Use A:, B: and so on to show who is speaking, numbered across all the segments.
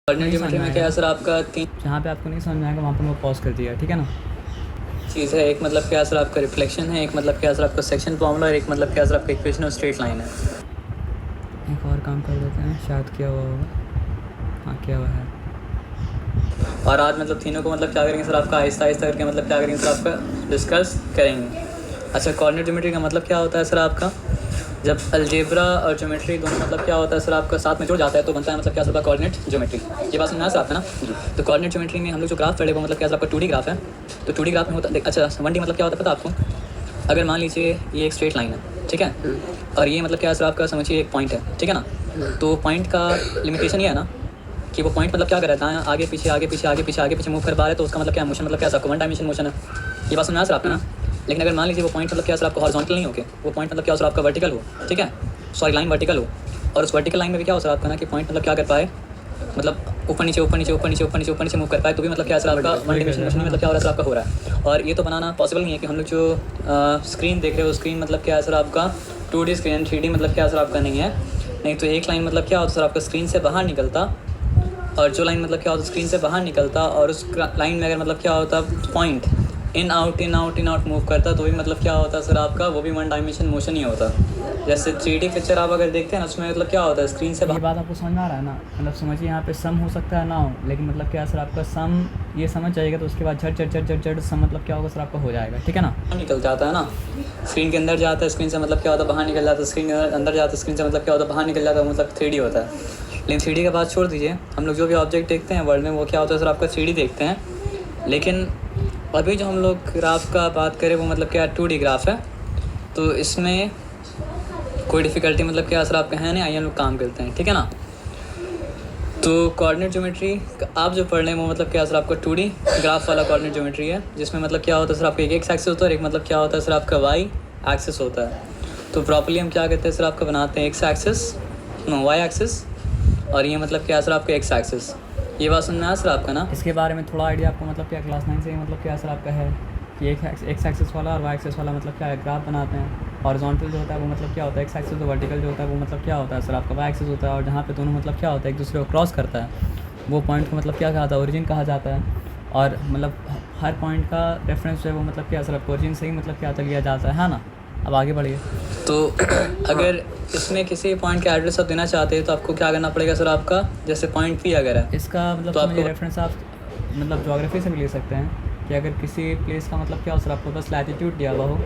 A: Coordinate
B: नहीं
A: geometry
B: समझ में
A: में क्या
B: आएगा,
A: है सर आपका तीन
B: जहाँ पे आपको नहीं समझ में आएगा वहाँ पर मैं पॉज कर दिया, ठीक है ना।
A: चीज़ है। एक मतलब क्या सर आपका रिफ्लेक्शन है, एक मतलब क्या सर आपका सेक्शन फॉर्मूला, और एक मतलब क्या सर आपका इक्वेशन और स्ट्रेट लाइन है।
B: एक और काम कर देते हैं, शायद किया हुआ होगा। हाँ किया हुआ है।
A: और आज मतलब तीनों को मतलब क्या करेंगे सर आपका आहिस्ता आहिस्ता करके मतलब क्या करेंगे सर आपका डिस्कस करेंगे। अच्छा, कोऑर्डिनेट ज्योमेट्री का मतलब क्या होता है सर आपका, जब अलजेब्रा और ज्योमेट्री दोनों मतलब क्या होता है सर आपका साथ में जुड़ जाता है तो बनता है मतलब क्या सर आपका कोऑर्डिनेट ज्योमेट्री। ये बात समझना सर आपका ना। तो कोऑर्डिनेट ज्योमेट्री में हम लोग जो ग्राफ पढ़े वो मतलब क्या सर आपका 2D ग्राफ है। तो 2D ग्राफ में होता है, अच्छा 1D मतलब क्या होता है पता आपको। अगर मान लीजिए ये एक स्ट्रेट लाइन है, ठीक है, और ये मतलब क्या सर आपका समझिए एक पॉइंट है, ठीक है ना। तो पॉइंट का लिमिटेशन ये है ना कि वो पॉइंट मतलब क्या कर रहा है, आगे पीछे आगे पीछे आगे पीछे आगे पीछे मूव कर पा रहे हैं, तो उसका मतलब क्या मोशन मतलब क्या सर आपको 1 डायमेंशन मोशन है। ये बात समझना सर आपका ना। लेकिन अगर मान लीजिए वो पॉइंट मतलब क्या सर आपका हॉरिजॉन्टल नहीं हो के वो पॉइंट मतलब क्या सर आपका वर्टिकल हो, ठीक है, सॉरी लाइन वर्टिकल हो, और उस वर्टिकल लाइन में भी क्या हो सर आपका ना कि पॉइंट मतलब क्या कर पाए, मतलब ऊपर नीचे ऊपर नीचे ऊपर नीचे ऊपर नीचे ऊपर नीचे मूव कर पाए, तो भी मतलब क्या सर आपका 1 डायमेंशन मोशन मतलब क्या हो रहा है सर आपका हो रहा है। और ये तो बनाना पॉसिबल नहीं है कि हम लोग जो स्क्रीन देख रहे हो स्क्रीन मतलब क्या है सर आपका 2D स्क्रीन, 3D मतलब क्या सर आपका नहीं है। नहीं तो एक लाइन मतलब क्या होता सर आपका स्क्रीन से बाहर निकलता, और जो लाइन मतलब क्या होता स्क्रीन से बाहर निकलता, और उस लाइन में अगर मतलब क्या होता point in out in out in out move करता, तो भी मतलब क्या होता सर आपका वो भी 1 डायमेंशन मोशन ही होता। जैसे 3D पिक्चर आप अगर देखते हैं ना उसमें मतलब क्या होता है स्क्रीन से
B: ये बात आपको समझ में आ रहा है ना। मतलब समझिए यहाँ पे सम हो सकता है ना हो, लेकिन मतलब क्या सर आपका सम ये समझ जाएगा तो उसके बाद झट झट झट झट झट सम मतलब क्या होगा सर आपका हो जाएगा, ठीक है ना।
A: बाहर निकल जाता है ना, स्क्रीन के अंदर जाता है, स्क्रीन से मतलब क्या होता है बाहर निकल जाता है, स्क्रीन के अंदर जाता है, स्क्रीन से मतलब क्या होता है बाहर निकल जाता है, मतलब 3D होता है। लेकिन 3D का बात छोड़ दीजिए, हम लोग जो भी ऑब्जेक्ट देखते हैं वर्ल्ड में वो क्या होता है सर आपका 3D देखते हैं। लेकिन अभी जो हम लोग ग्राफ का बात करें वो मतलब क्या 2D ग्राफ है, तो इसमें कोई डिफ़िकल्टी मतलब क्या सर आपका है नहीं, आइए हम लोग काम करते हैं, ठीक है ना। तो कोऑर्डिनेट ज्योमेट्री आप जो पढ़ रहे हैं वो मतलब क्या सर आपका 2D ग्राफ वाला कोऑर्डिनेट ज्योमेट्री है, जिसमें मतलब क्या होता है सर आपका एक एक्स एक्सिस होता है और एक मतलब क्या होता है सर आपका वाई एक्सिस होता है। तो प्रॉपर्ली हम क्या करते हैं सर आपका बनाते हैं x axis know why axis, और ये मतलब क्या सर आपका एक्स एक्सिस। ये बात सुनना है सर आपका ना।
B: इसके बारे में थोड़ा आइडिया आपको मतलब क्या क्लास 9 से ही मतलब क्या सर आपका है कि एक एक्स एक्सिस वाला और वाई एक्सिस वाला मतलब क्या है ग्राफ बनाते हैं। हॉरिजॉन्टल जो होता है वो मतलब क्या होता है एक्स एक्सिस, तो वर्टिकल जो होता है वो मतलब क्या होता है सर आपका वाई एक्सिस होता है। और जहाँ पे दोनों मतलब क्या होता है एक दूसरे को क्रॉस करता है वो पॉइंट को मतलब क्या कहा जाता है ओरिजिन कहा जाता है। और मतलब हर पॉइंट का रेफरेंस जो है वो मतलब क्या सर आपको ओरिजिन से ही मतलब क्या लिया जाता है ना। अब आगे बढ़िए।
A: तो अगर इसमें किसी पॉइंट का एड्रेस आप देना चाहते हैं तो आपको क्या करना पड़ेगा सर आपका, जैसे पॉइंट पी अगर है
B: इसका मतलब
A: तो
B: समझिए
A: आपको
B: रेफरेंस आप मतलब ज्योग्राफी से भी ले सकते हैं कि अगर किसी प्लेस का मतलब क्या हो सर आपको बस लैटिट्यूड दिया हुआ हो,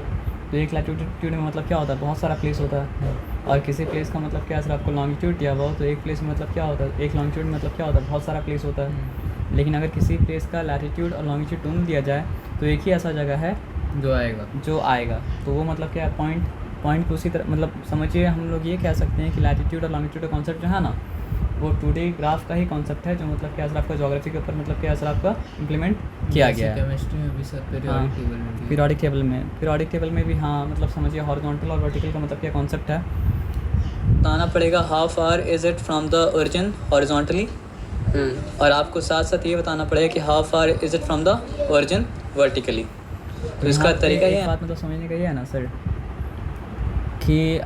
B: तो एक लैटिट्यूड में मतलब क्या होता है बहुत सारा प्लेस होता है। और किसी प्लेस का मतलब क्या सर आपको लॉन्गिट्यूड दिया हुआ हो, तो एक प्लेस में मतलब क्या होता है एक लॉन्गिट्यूड में मतलब क्या होता है बहुत सारा प्लेस होता है। लेकिन अगर किसी प्लेस का लैटिट्यूड और लॉन्गिट्यूड दोनों दिया जाए तो एक ही ऐसा जगह है जो आएगा तो वो मतलब क्या पॉइंट को उसी तरह मतलब समझिए हम लोग ये कह सकते हैं कि लैटिट्यूड और लॉन्गिट्यूड का कॉन्सेप्ट जो है ना वो 2D ग्राफ का ही कॉन्सेप्ट है, जो मतलब क्या सर आपका ज्योग्राफी के ऊपर मतलब क्या सर आपका इम्प्लीमेंट किया गया है
C: केमिस्ट्री में भी सर पीरियोडिक टेबल में भी
B: पीरियोडिक टेबल में भी। हाँ मतलब समझिए हॉरिजॉन्टल और वर्टिकल का मतलब क्या कॉन्सेप्ट है।
A: बताना पड़ेगा how far is it from the origin horizontally, और आपको साथ साथ ये बताना पड़ेगा कि how far is it from the origin vertically. तो इसका
B: यहाँ पे
A: तरीका ये
B: एक
A: है।
B: बात मतलब समझने का ये है ना सर कि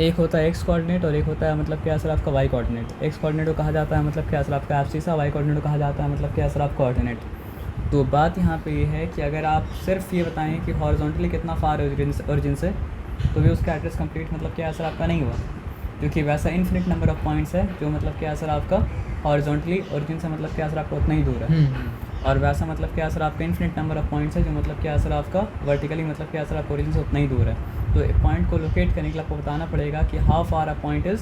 B: एक होता है एक्स कोऑर्डिनेट और एक होता है मतलब क्या सर आपका वाई कोऑर्डिनेट। एक्स कोऑर्डिनेट को कहा जाता है मतलब क्या सर आपका एब्सिसा, वाई कोऑर्डिनेट को कहा जाता है मतलब क्या सर आप कोऑर्डिनेट। तो बात यहाँ पे ये है कि अगर आप सिर्फ ये बताएं कि हॉरिजॉन्टली कितना फार है ओरिजिन से, तो भी उसका एड्रेस कंप्लीट मतलब क्या सर आपका नहीं हुआ, क्योंकि वैसा इन्फिनिट नंबर ऑफ पॉइंट्स है जो मतलब क्या सर आपका हॉरिजॉन्टली ओरिजिन से मतलब क्या सर आपका उतना ही दूर है। और वैसा मतलब क्या सर आपका इन्फिनिट नंबर ऑफ पॉइंट्स है जो मतलब क्या सर आपका वर्टिकली मतलब क्या सर आपका ओरिजिन से उतना ही दूर है। तो पॉइंट को लोकेट करने के लिए आपको बताना पड़ेगा कि how far a point is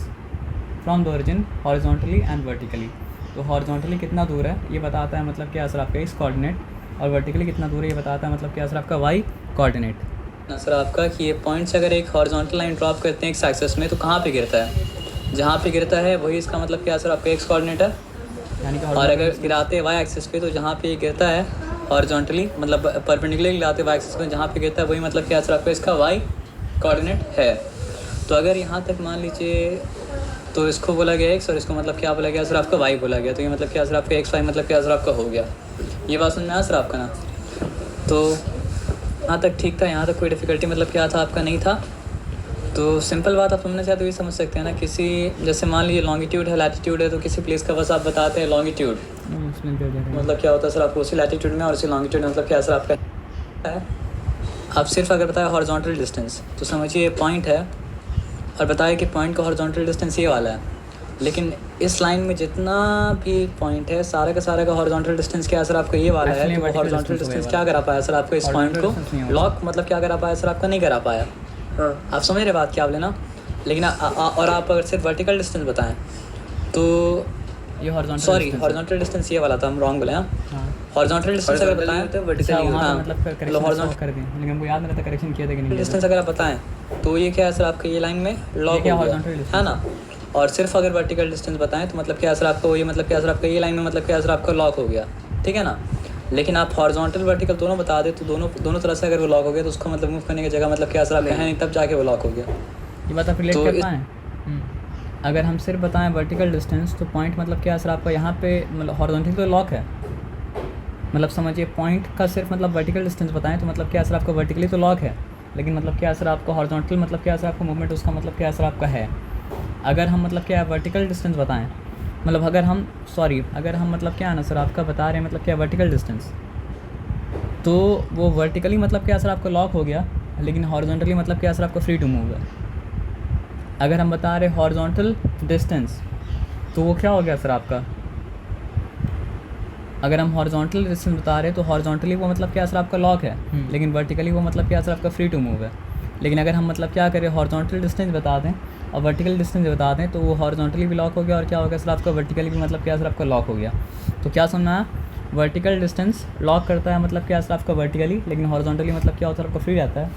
B: from the origin horizontally and vertically. तो हॉरिजॉन्टली कितना दूर है ये बताता है मतलब क्या सर आपका एक्स कोऑर्डिनेट, और वर्टिकली कितना दूर है ये बताता है मतलब क्या सर आपका वाई कोऑर्डिनेट।
A: ना सर आपका कि ये पॉइंट्स अगर एक हॉरिजॉन्टल लाइन ड्रॉप करते हैं एक्स एक्सिस में तो कहाँ पे गिरता है, जहाँ पे गिरता है वही इसका मतलब क्या सर आपका एक्स कोऑर्डिनेट है।
B: यानी कि
A: और अगर गिराते हैं वाई एक्सिस पे तो जहाँ पे ये गिरता है हॉरिजॉन्टली मतलब परपेंडिकुलरली गिराते हैं वाई एक्सिस पे, जहाँ पे गिरता है वही मतलब क्या सर आपका इसका वाई कोऑर्डिनेट है। तो अगर यहाँ तक मान लीजिए तो इसको बोला गया एक्स और इसको मतलब क्या बोला गया सर आपका वाई बोला गया, तो ये मतलब क्या सर आपका एक्स वाई मतलब क्या सर आपका हो गया। ये बात समझ में आया सर आपका ना। तो यहाँ तक ठीक था, यहाँ तक कोई डिफ़िकल्टी मतलब क्या था आपका नहीं था। तो सिंपल बात आप समझना चाहते हो ये समझ सकते हैं ना, किसी जैसे मान लीजिए लॉन्गिट्यूड है, लैटिट्यूड है, तो किसी प्लेस का बस आप बताते हैं लॉन्गिट्यूड,
B: एक्सप्लेन कर दे रहे हैं।
A: मतलब क्या होता है सर आपको उसी लैटिट्यूड में और उसी लॉन्गिट्यूड में मतलब क्या सर आपका है। आप सिर्फ अगर बताए हॉरिजॉन्टल डिस्टेंस तो समझिए पॉइंट है और बताए कि पॉइंट का हॉरिजॉन्टल डिस्टेंस ये वाला है, लेकिन इस लाइन में जितना भी पॉइंट है सारा का हॉरिजॉन्टल डिस्टेंस क्या है सर आपका ये वाला है।
B: Actually,
A: तो
B: vertical
A: हॉरिजॉन्टल
B: distance
A: डिस्टेंस
B: होगा
A: क्या करा पाया सर आपको इस पॉइंट
B: Horizontal distance नहीं
A: को
B: होगा।
A: लॉक, मतलब क्या करा पाया सर आपका नहीं करा पाया। आप समझ रहे बात क्या आप लेना। लेकिन और आप अगर सिर्फ वर्टिकल डिस्टेंस बताएं तो
B: ये हॉरिजॉन्टल
A: सॉरी हॉरिजॉन्टल डिस्टेंस ये वाला था, हम रॉन्ग बोले। हाँ हॉरिजॉन्टल डिस्टेंस अगर बताएं
B: अच्छा,
A: वर्टिकल
B: वहाँ
A: हाँ
B: पे मतलब करेक्शन
A: हॉरिजॉन्टल
B: कर दें, लेकिन हमको याद नहीं रहता करेक्शन किया था कि नहीं किया था।
A: डिस्टेंस अगर आप बताएं तो ये क्या है सर आपका ये लाइन में लॉक
B: क्या
A: हो गया
B: horizontal distance
A: है ना। और सिर्फ अगर वर्टिकल डिस्टेंस बताएं तो मतलब क्या सर आपको ये मतलब क्या सर आपका ये लाइन में मतलब क्या सर आपका लॉक हो गया, ठीक है ना। लेकिन आप हॉरिजॉन्टल वर्टिकल दोनों बता दे तो दोनों तरह से अगर वो लॉक हो गया तो उसको मतलब मूव करने की जगह मतलब क्या सर आपका है नहीं, तब जाके वो लॉक हो गया।
B: ये बात आप रिलेट
A: तो
B: कर
A: इस-
B: पाएँ। अगर हम सिर्फ बताएं वर्टिकल डिस्टेंस तो पॉइंट मतलब क्या सर आपका यहाँ पे मतलब हॉरिजॉन्टल तो लॉक है, मतलब समझिए पॉइंट का सिर्फ मतलब वर्टिकल डिस्टेंस बताएं तो मतलब क्या सर आपका वर्टिकली तो लॉक है, लेकिन मतलब क्या सर आपका हॉरिजॉन्टल मतलब क्या सर आपका मूवमेंट उसका मतलब क्या सर आपका है। अगर हम मतलब क्या वर्टिकल डिस्टेंस बताएं मतलब अगर हम मतलब क्या है ना सर आपका बता रहे हैं मतलब क्या वर्टिकल डिस्टेंस, तो वो वर्टिकली मतलब क्या सर आपका लॉक हो गया, लेकिन हॉरिजॉन्टली मतलब क्या सर आपका फ्री टू मूव है। अगर हम बता रहे हॉरिजॉन्टल डिस्टेंस तो वो क्या हो गया सर आपका, अगर हम हॉरिजॉन्टल डिस्टेंस बता रहे हैं तो हॉरिजॉन्टली वो मतलब क्या सर आपका लॉक है, लेकिन वर्टिकली वो मतलब क्या सर आपका फ्री टू मूव है। लेकिन अगर हम मतलब क्या करें हॉरिजॉन्टल डिस्टेंस बता दें और वर्टिकल डिस्टेंस बता दें तो वो हॉरिजॉन्टली भी लॉक हो गया और क्या हो गया सर आपका वर्टिकली भी मतलब क्या सर आपका लॉक हो गया। तो क्या सुनना है, वर्टिकल डिस्टेंस लॉक करता है मतलब क्या सर आपका वर्टिकली, लेकिन हॉरिजॉन्टली मतलब क्या होता है आपका फ्री रहता है।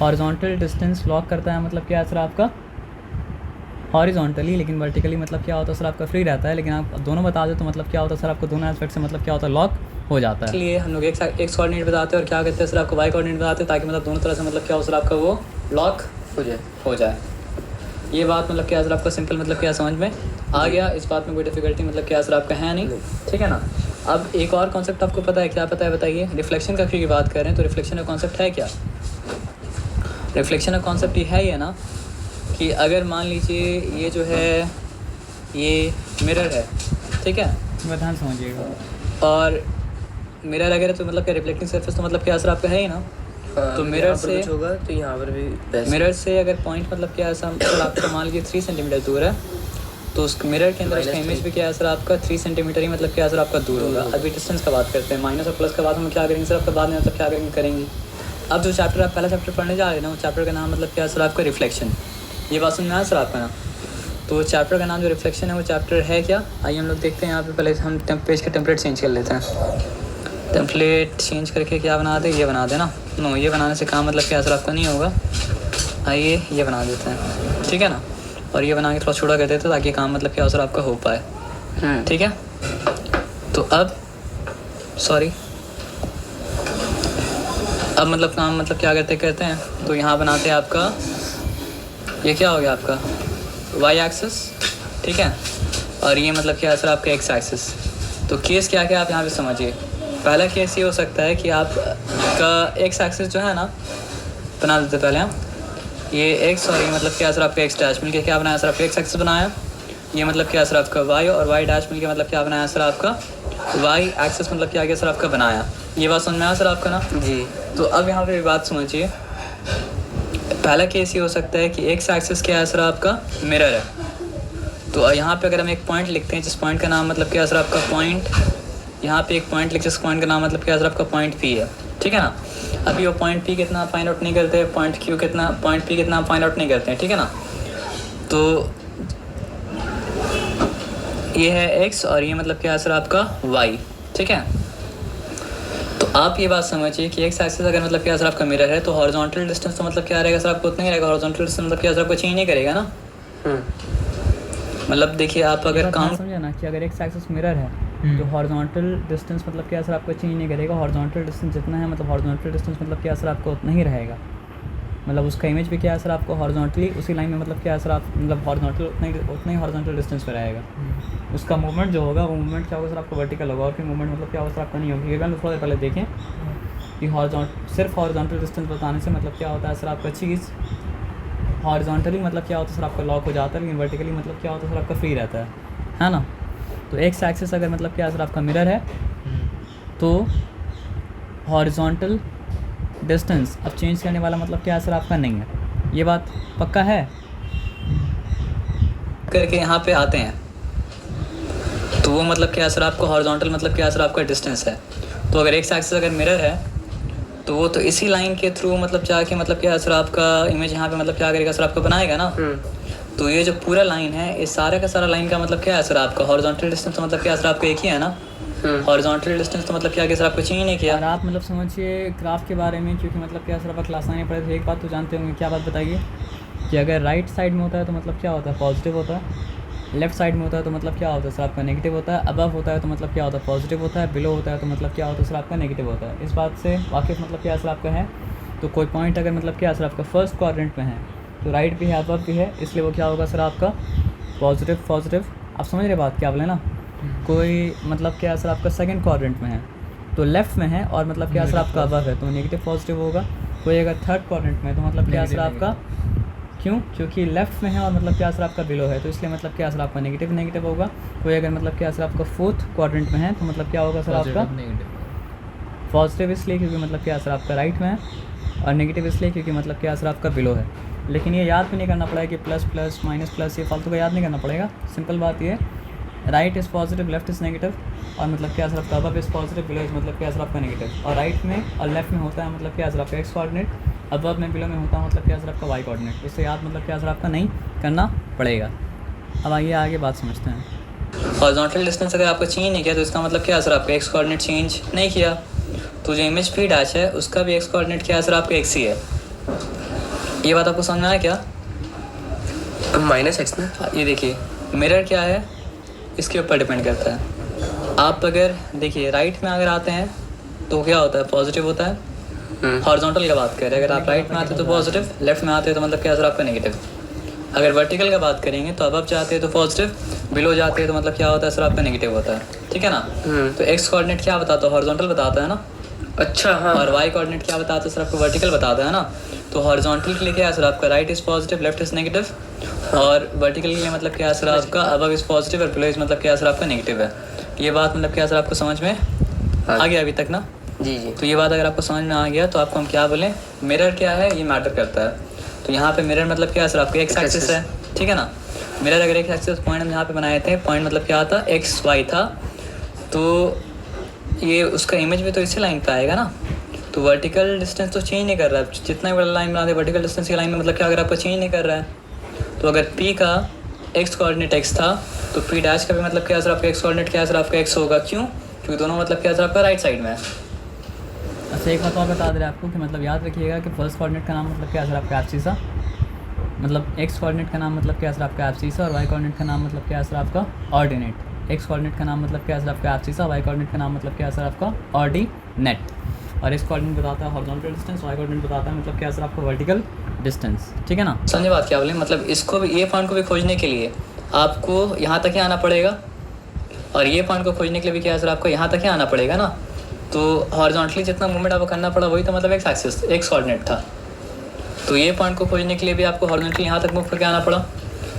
B: हॉरिजॉन्टल डिस्टेंस लॉक करता है मतलब क्या सर आपका हॉरिजॉन्टली, लेकिन वर्टिकली मतलब क्या होता है सर आपका फ्री रहता है। लेकिन आप दोनों बता दो तो मतलब क्या होता है सर आपको दोनों एस्पेक्ट से मतलब क्या होता है लॉक हो जाता है।
A: इसलिए हम लोग एक कोऑर्डिनेट बताते हैं और क्या कहते हैं सर आपको वाई कोऑर्डिनेट बताते हैं, ताकि मतलब दोनों तरह से मतलब क्या हो सर आपका वो लॉक हो जाए। ये बात मतलब क्या सर आपका सिंपल मतलब क्या समझ में आ गया, इस बात में कोई डिफिकल्टी मतलब क्या सर आपका है नहीं, ठीक है ना। अब एक और कॉन्सेप्ट आपको पता है, क्या पता है बताइए। रिफ्लेक्शन का क्योंकि बात कर रहे हैं तो रिफ्लेक्शन का कॉन्सेप्ट है क्या। रिफ्लेक्शन का कॉन्सेप्ट ये है ही है ना कि अगर मान लीजिए ये जो है ये मिरर है, ठीक है,
B: ध्यान समझिएगा।
A: और मिरर अगर है तो मतलब क्या रिफ्लेक्टिंग सरफेस तो मतलब क्या असर आपका है ही ना। तो मिरर से
C: होगा तो यहाँ पर भी
A: मिरर से अगर पॉइंट मतलब क्या ऐसा मतलब आपका मान लीजिए 3 सेंटीमीटर दूर है तो उस मिरर के अंदर उसका इमेज भी क्या असर आपका 3 सेंटीमीटर ही मतलब क्या असर आपका दूर होगा। अभी डिस्टेंस का बात करते हैं, माइनस और प्लस का बात हम क्या करेंगे सर आपका बाद में मतलब क्या करेंगे। अब जो चैप्टर आप पहला चैप्टर पढ़ने जा रहे हैं ना, वो चैप्टर का नाम मतलब क्या सर आपका रिफ्लेक्शन। ये बात समझ में आया सर आपका ना। तो चैप्टर का नाम जो रिफ्लेक्शन है वो चैप्टर है क्या, आइए हम लोग देखते हैं। यहाँ पे पहले हम पेज का टेम्पलेट चेंज कर लेते हैं। टेम्पलेट चेंज करके क्या बना दे, ये बना दे ना। नो, ये बनाने से काम मतलब क्या असर आपका नहीं होगा। आइए ये बना देते हैं, ठीक है ना। और ये बना के थोड़ा छोटा कर देते हैं ताकि काम मतलब क्या असर आपका हो पाए, ठीक है। तो अब अब मतलब काम मतलब क्या करते हैं तो यहाँ बनाते हैं आपका ये क्या हो गया आपका वाई एक्सिस, ठीक है। और ये मतलब क्या सर आपका एक्स एक्सिस। तो केस क्या क्या आप यहाँ पे समझिए। पहला केस ये हो सकता है कि आप का एक्स एक्सिस जो है ना बना देते पहले हम ये एक्स, और ये मतलब क्या सर आपका एक्स डैश मिलके क्या बनाया सर आपका एक्स एक्सिस बनाया। ये मतलब क्या सर आपका वाई, और वाई डैश मिलके मतलब क्या बनाया सर आपका वाई एक्सिस मतलब क्या गया सर आपका बनाया। ये बात समझ में आया सर आपका ना जी। तो अब यहाँ पे बात समझिए। पहला केस ये हो सकता है कि एक्स एक्सिस क्या है सर आपका मिरर है। तो यहाँ पे अगर हम एक पॉइंट लिखते हैं जिस पॉइंट का नाम मतलब क्या सर आपका पॉइंट, यहाँ पे एक पॉइंट लिखते हैं जिस पॉइंट का नाम मतलब क्या सर आपका पॉइंट पी है, ठीक है ना। अभी वो पॉइंट पी कितना फाइंड आउट नहीं करते, पॉइंट पी कितना फाइंड आउट नहीं करते हैं, ठीक है ना। तो ये है एक्स और ये मतलब क्या है सर आपका वाई, ठीक है। तो आप ये बात समझिए कि एक्स एक्सिस अगर मतलब क्या सर आपका मिरर है तो हॉरिजॉन्टल डिस्टेंस तो मतलब क्या रहेगा सर आपको उतना ही रहेगा। हॉरिजॉन्टल डिस्टेंस मतलब क्या सर आपको चेंज नहीं करेगा ना। मतलब देखिए आप अगर काम
B: समझे ना कि अगर एक्स एक्सिस मिरर है तो हॉरिजॉन्टल डिस्टेंस मतलब क्या सर आपको चेंज नहीं करेगा। हॉरिजॉन्टल डिस्टेंस जितना है मतलब हॉरिजॉन्टल डिस्टेंस मतलब क्या सर आपको उतना ही रहेगा। मतलब उसका इमेज भी क्या है सर आपको हॉरिजॉन्टली उसी लाइन में मतलब क्या है सर आप मतलब हॉरिजॉन्टल उतना ही हॉरिजॉन्टल डिस्टेंस पे रहेगा। उसका मूवमेंट जो होगा वो मूवमेंट क्या होगा सर आपको वर्टिकल होगा, और फिर मूवमेंट मतलब क्या होगा सर आपका नहीं होगा। क्योंकि थोड़ा पहले देखें कि सिर्फ हॉरिजॉन्टल डिस्टेंस बताने से मतलब क्या होता है सर आपका चीज़ हॉरिजॉन्टली मतलब क्या होता है सर आपका लॉक हो जाता है, लेकिन वर्टिकली मतलब क्या होता है सर आपका फ्री रहता है ना। तो एक्स एक्सिस अगर मतलब क्या सर आपका मिरर है तो हॉरिजॉन्टल डिस्टेंस अब चेंज करने वाला मतलब क्या सर आपका नहीं है, ये बात पक्का है।
A: करके यहाँ पे आते हैं तो वो मतलब क्या सर आपको हॉरिजॉन्टल मतलब क्या सर आपका डिस्टेंस है। तो अगर एक्स एक्सिस अगर मिरर है तो वो तो इसी लाइन के थ्रू मतलब जाके मतलब क्या सर आपका इमेज यहाँ पे मतलब क्या करेगा सर आपको बनाएगा ना। तो ये जो पूरा लाइन है इस सारे का सारा लाइन का मतलब क्या है सर आपका हॉरिजॉन्टल डिस्टेंस तो मतलब क्या सर आपका एक ही है ना। हॉरिजॉन्टल डिस्टेंस तो मतलब क्या सर आपको चेंज नहीं किया।
B: और आप मतलब समझिए ग्राफ के बारे में, क्योंकि मतलब क्या सर आप क्लास 9 में पढ़े थे, एक बात तो जानते होंगे, क्या बात बताइए, कि अगर राइट साइड में होता है तो मतलब क्या होता है पॉजिटिव होता है, लेफ्ट साइड में होता है तो मतलब क्या होता है सर आपका नेगेटिव होता है, अबव होता है तो मतलब क्या होता है पॉजिटिव होता है, बिलो होता है तो मतलब क्या होता है सर आपका नेगेटिव होता है। इस बात से वाकिफ़ मतलब क्या सर आपका है। तो कोई पॉइंट अगर मतलब क्या सर आपका फर्स्ट क्वाड्रेंट में है तो राइट भी है अबव भी है, इसलिए वो क्या होगा सर आपका पॉजिटिव पॉजिटिव। आप समझ रहे बात क्या बोले ना। कोई मतलब क्या सर आपका सेकंड क्वाड्रेंट में है तो लेफ्ट में है और मतलब क्या सर आपका अबव है तो नेगेटिव पॉजिटिव होगा। कोई अगर थर्ड क्वाड्रेंट में है तो मतलब क्या सर आपका, क्यों, क्योंकि लेफ्ट में है और मतलब क्या सर आपका बिलो है तो इसलिए मतलब क्या सर आपका नेगेटिव नेगेटिव होगा। कोई अगर मतलब क्या सर आपका फोर्थ क्वाड्रेंट में है तो मतलब क्या होगा सर आपका पॉजिटिव, इसलिए क्योंकि मतलब क्या सर आपका राइट में है, और नेगेटिव इसलिए क्योंकि मतलब क्या सर आपका बिलो है। लेकिन ये याद भी नहीं करना पड़ेगा कि प्लस प्लस माइनस प्लस, ये फालतू का याद नहीं करना पड़ेगा। सिंपल बात ये, right is positive left is negative, और मतलब क्या सर आपका above is positive below is मतलब क्या सर आपका नेगेटिव। और राइट में और लेफ्ट में होता है मतलब क्या सर आपका एक्स कोऑर्डिनेट, अबव में बिलो में होता है मतलब क्या सर आपका वाई कोऑर्डिनेट। इससे याद मतलब क्या सर आपका नहीं करना पड़ेगा। अब आइए आगे बात समझते हैं।
A: हॉरिजॉन्टल डिस्टेंस अगर आपको चेंज नहीं किया तो इसका मतलब क्या सर आपका एक्स कोऑर्डिनेट चेंज नहीं किया। तो जो इमेज फी डैश है उसका भी एक्स कोऑर्डिनेट क्या है सर आपका एक्स ही है। ये बात आपको समझ में आया क्या?
C: माइनस एक्स ना,
A: ये देखिए मिरर क्या है इसके ऊपर डिपेंड करता है। आप अगर देखिए राइट में अगर आते हैं तो क्या होता है पॉजिटिव होता है। हॉरिजॉन्टल का बात करें अगर आप राइट में आते हैं तो पॉजिटिव, लेफ्ट में आते हैं तो मतलब क्या सर आपका नेगेटिव। अगर वर्टिकल का बात करेंगे तो अबव जाते हैं तो पॉजिटिव, बिलो जाते हैं तो मतलब क्या होता है सर आपका नेगेटिव होता है, ठीक है ना। तो एक्स कोऑर्डिनेट क्या बताता है, हॉरिजॉन्टल बताता है ना।
C: अच्छा हाँ।
A: और वाई कोऑर्डिनेट क्या बताता है सर आपको, वर्टिकल बताता है ना। तो हॉरिजॉन्टल के लिए क्या है सर आपका right is positive left is negative, और वर्टिकल के लिए मतलब क्या है सर आपका अबव इज़ पॉजिटिव और बिलो इज़ मतलब क्या है सर आपका नेगेटिव है। ये बात मतलब क्या सर आपको समझ में आ गया अभी तक ना?
C: जी जी।
A: तो ये बात अगर आपको समझ में आ गया तो आपको हम क्या बोलें, मिरर क्या है ये मैटर करता है। तो यहाँ पे मिरर मतलब क्या है सर आपका एक्स एक्सिस है, ठीक है ना। मिरर अगर एक्स एक्सिस पॉइंट हम यहाँ पे बनाए थे, पॉइंट मतलब क्या था एक्स वाई था, तो ये उसका इमेज भी तो इसी लाइन पे आएगा ना। तो वर्टिकल डिस्टेंस तो चेंज नहीं कर रहा है, जितना बड़ा लाइन बना दे वर्टिकल डिस्टेंस की लाइन में मतलब क्या अगर आपको चेंज नहीं कर रहा है। तो अगर पी का एक्स कोऑर्डिनेट एक्स था तो पी डैश का भी मतलब क्या सर आपका एक्स कोऑर्डिनेट क्या सर आपका एक्स होगा। क्यों? क्योंकि दोनों मतलब क्या सर आपका राइट साइड में है।
B: अच्छा एक बात और बता दे रहे आपको कि मतलब याद रखिएगा कि फर्स्ट कोऑर्डिनेट का नाम मतलब क्या सर आपका एब्सिसा, मतलब एक्स कोऑर्डिनेट का नाम मतलब क्या सर आपका एब्सिसा, और वाई कोऑर्डिनेट का नाम मतलब क्या सर आपका ऑर्डिनेट। एक्स कोऑर्डिनेट का नाम मतलब क्या सर आपका एब्सिसा, वाई कोऑर्डिनेट का नाम मतलब क्या सर आपका ऑर्डिनेट। और एक्स कोऑर्डिनेट बताता है हॉरिजॉन्टल डिस्टेंस, वाई कोऑर्डिनेट बताता है मतलब क्या सर आपका वर्टिकल डिस्टेंस, ठीक है ना।
A: समझे बात क्या बोले, मतलब इसको भी ये पॉइंट को भी खोजने के लिए आपको यहाँ तक ही आना पड़ेगा, और ये पॉइंट को खोजने के लिए भी क्या सर आपको यहाँ तक ही आना पड़ेगा ना। तो हॉरिजॉन्टली जितना मूवमेंट आपको करना पड़ा वही तो मतलब एक्स एक्सिस एक्स कोऑर्डिनेट था। तो ये पॉइंट को खोजने के लिए भी आपको हॉरिजॉन्टली यहाँ तक मूव करके आना पड़ा,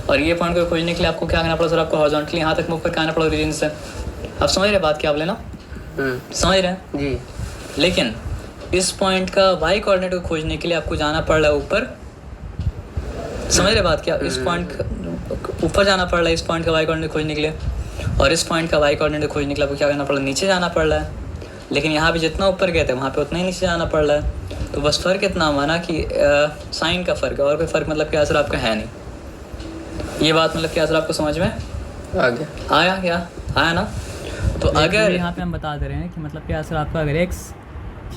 A: और ये पॉइंट को खोजने के लिए आपको क्या करना पड़ा सर आपको हॉरिजॉन्टली यहाँ तक मूव करके आना पड़ा ओरिजिन से। आप समझ रहे बात क्या बोले ना? समझ रहे हैं
C: जी।
A: लेकिन इस पॉइंट का वाई कोऑर्डिनेट को खोजने के लिए आपको जाना पड़ रहा है ऊपर। समझ रहे बात क्या? इस पॉइंट ऊपर जाना पड़ रहा है इस पॉइंट का वाई कोऑर्डिनेट खोजने के लिए, और इस पॉइंट का वाई कोऑर्डिनेट खोजने के लिए आपको क्या करना पड़ रहा है, नीचे जाना पड़ रहा है। लेकिन यहाँ पे जितना ऊपर गए थे वहाँ पे उतना ही नीचे जाना पड़ रहा है। तो बस फ़र्क इतना हुआ ना कि साइन का फ़र्क है, और कोई फ़र्क मतलब क्या सर आपका है नहीं। ये बात मतलब क्या सर आपको समझ में
C: आ गया?
A: आया क्या? आया ना। तो अगर
B: यहाँ पे हम बता दे रहे हैं कि मतलब क्या सर आपका अगर एक्स,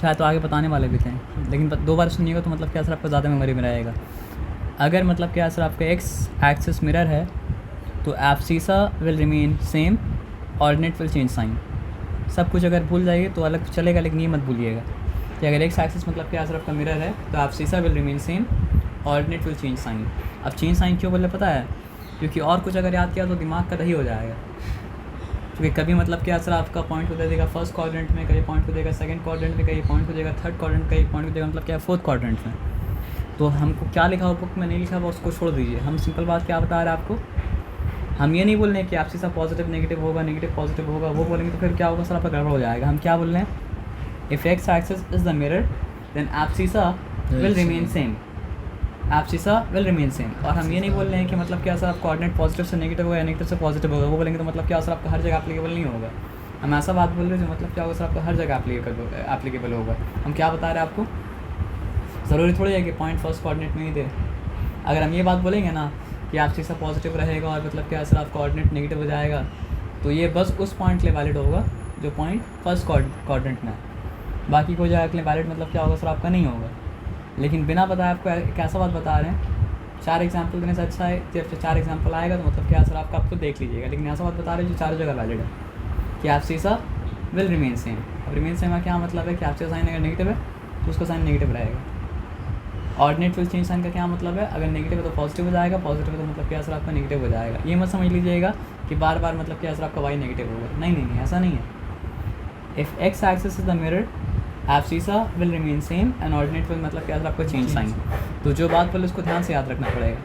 B: शायद तो आगे बताने वाले भी थे लेकिन दो बार सुनिएगा तो मतलब क्या सर आपका ज़्यादा मेमोरी में रहेगा। अगर मतलब क्या सर आपका एक्स एक्सिस मिरर है तो abscissa will remain same, ordinate will change sign. सब कुछ अगर भूल जाइए तो अलग चलेगा, लेकिन ये मत भूलिएगा कि अगर एक्स एक्सिस मतलब क्या सर आपका मिरर है तो abscissa will remain same, ordinate will change sign. अब चेंज साइन क्यों बोले पता है? क्योंकि और कुछ अगर याद किया तो दिमाग का दही हो जाएगा। क्योंकि कभी मतलब क्या सर आपका पॉइंट को दे देगा फर्स्ट क्वाड्रेंट में, कभी पॉइंट को देगा सेकंड क्वाड्रेंट में, कभी पॉइंट को देगा थर्ड क्वाड्रेंट, कभी पॉइंट को देगा मतलब क्या फोर्थ क्वाड्रेंट में। तो हमको क्या लिखा हुआ बुक में नहीं लिखा हुआ उसको छोड़ दीजिए, हम सिंपल बात क्या बता रहे हैं आपको, हम ये नहीं बोल रहे हैं कि आपसी सा पॉजिटिव नेगेटिव होगा, नेगेटिव पॉजिटिव होगा, वो बोलेंगे तो फिर क्या होगा सर, आपका गड़बड़ हो जाएगा। हम क्या बोल रहे हैं, if X axis is the mirror then abscissa will remain same, abscissa will remain same. और हम ये नहीं बोल रहे हैं कि मतलब क्या सर आप कोऑर्डिनेट पॉजिटिव से नेगेटिव होगा या नेगेटिव से पॉजिटिव होगा, वो बोलेंगे तो मतलब क्या सर आपका हर जगह एप्लीकेबल नहीं होगा। हम ऐसा बात बोल रहे हैं जो मतलब क्या होगा सर आपका हर जगह एप्लीकेबल होगा। हम क्या बता रहे हैं आपको, ज़रूरी थोड़ी है कि पॉइंट फर्स्ट कोऑर्डिनेट में ही दे। अगर हम ये बात बोलेंगे ना कि आपसी सा पॉजिटिव रहेगा और मतलब क्या सर आप कोऑर्डिनेट नेगेटिव हो जाएगा, तो ये बस उस पॉइंट के लिए वैलिड होगा जो पॉइंट फर्स्ट कोऑर्डिनेट में है, बाकी कोई जगह के लिए वैलिड मतलब क्या होगा सर आपका नहीं होगा। लेकिन बिना बताए आपको एक ऐसा बात बता रहे हैं, 4 एग्जाम्पल देने से अच्छा है जब 4 एग्जाम्पल आएगा तो मतलब क्या सर आपका आप खुद देख लीजिएगा। लेकिन ऐसा बात बता रहे हैं जो चारों जगह वैलिड है कि एब्सिसा विल रिमेन सेम। अब रिमेन सेम का क्या मतलब है कि आपसे साइन अगर नेगेटिव है तो उसका साइन नेगेटिव रहेगा। ऑर्डिनेट विल चेंज साइन का क्या मतलब है, अगर नेगेटिव है तो पॉजिटिव हो जाएगा, पॉजिटिव है तो मतलब क्या सर आपका नेगेटिव हो जाएगा। ये मत समझ लीजिएगा कि बार बार मतलब क्या सर आपका वाई नेगेटिव होगा, नहीं ऐसा नहीं है। If X axis is the mirror abscissa will remain same and ordinate will मतलब क्या सर आपको चेंज साइन। तो जो बात बोले उसको ध्यान से याद रखना पड़ेगा,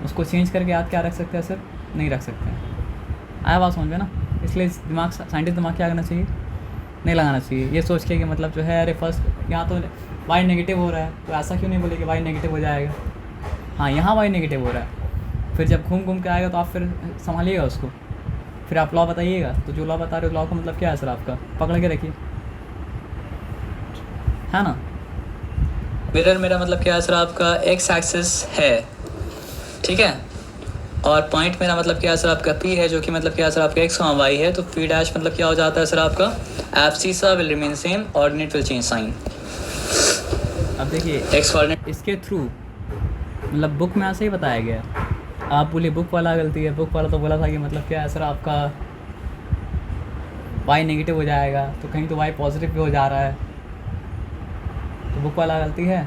B: उसको चेंज करके याद क्या रख सकते हैं सर, नहीं रख सकते हैं। आया बात समझ में ना, इसलिए दिमाग साइंटिस्ट दिमाग क्या करना चाहिए, नहीं लगाना चाहिए ये सोच के कि मतलब जो है अरे फर्स्ट यहाँ तो वाई नेगेटिव हो रहा है तो ऐसा क्यों नहीं बोले कि वाई नेगेटिव हो जाएगा, हाँ यहाँ वाई नेगेटिव हो रहा है। फिर जब घूम के आएगा तो आप फिर संभालिएगा उसको, फिर आप लॉ बताइएगा। तो जो लॉ बता रहे हो लॉ का मतलब क्या है सर आपका, पकड़ के रखिए, है ना।
A: मिरर मेरा मतलब क्या है सर आपका एक्स एक्सिस है, ठीक है, और पॉइंट मेरा मतलब क्या है सर आपका P है जो कि मतलब क्या है सर आपका x और y है। तो P डैश मतलब क्या हो जाता है सर आपका abscissa will remain same, ordinate will change sign.
B: अब देखिए
A: एक्स कोऑर्डिनेट
B: इसके थ्रू मतलब बुक में ऐसे ही बताया गया, आप बोलिए बुक वाला गलती है, बुक वाला तो बोला था कि मतलब क्या है सर आपका y नेगेटिव हो जाएगा, तो कहीं तो y पॉजिटिव भी हो जा रहा है, तो बुक वाला गलती है।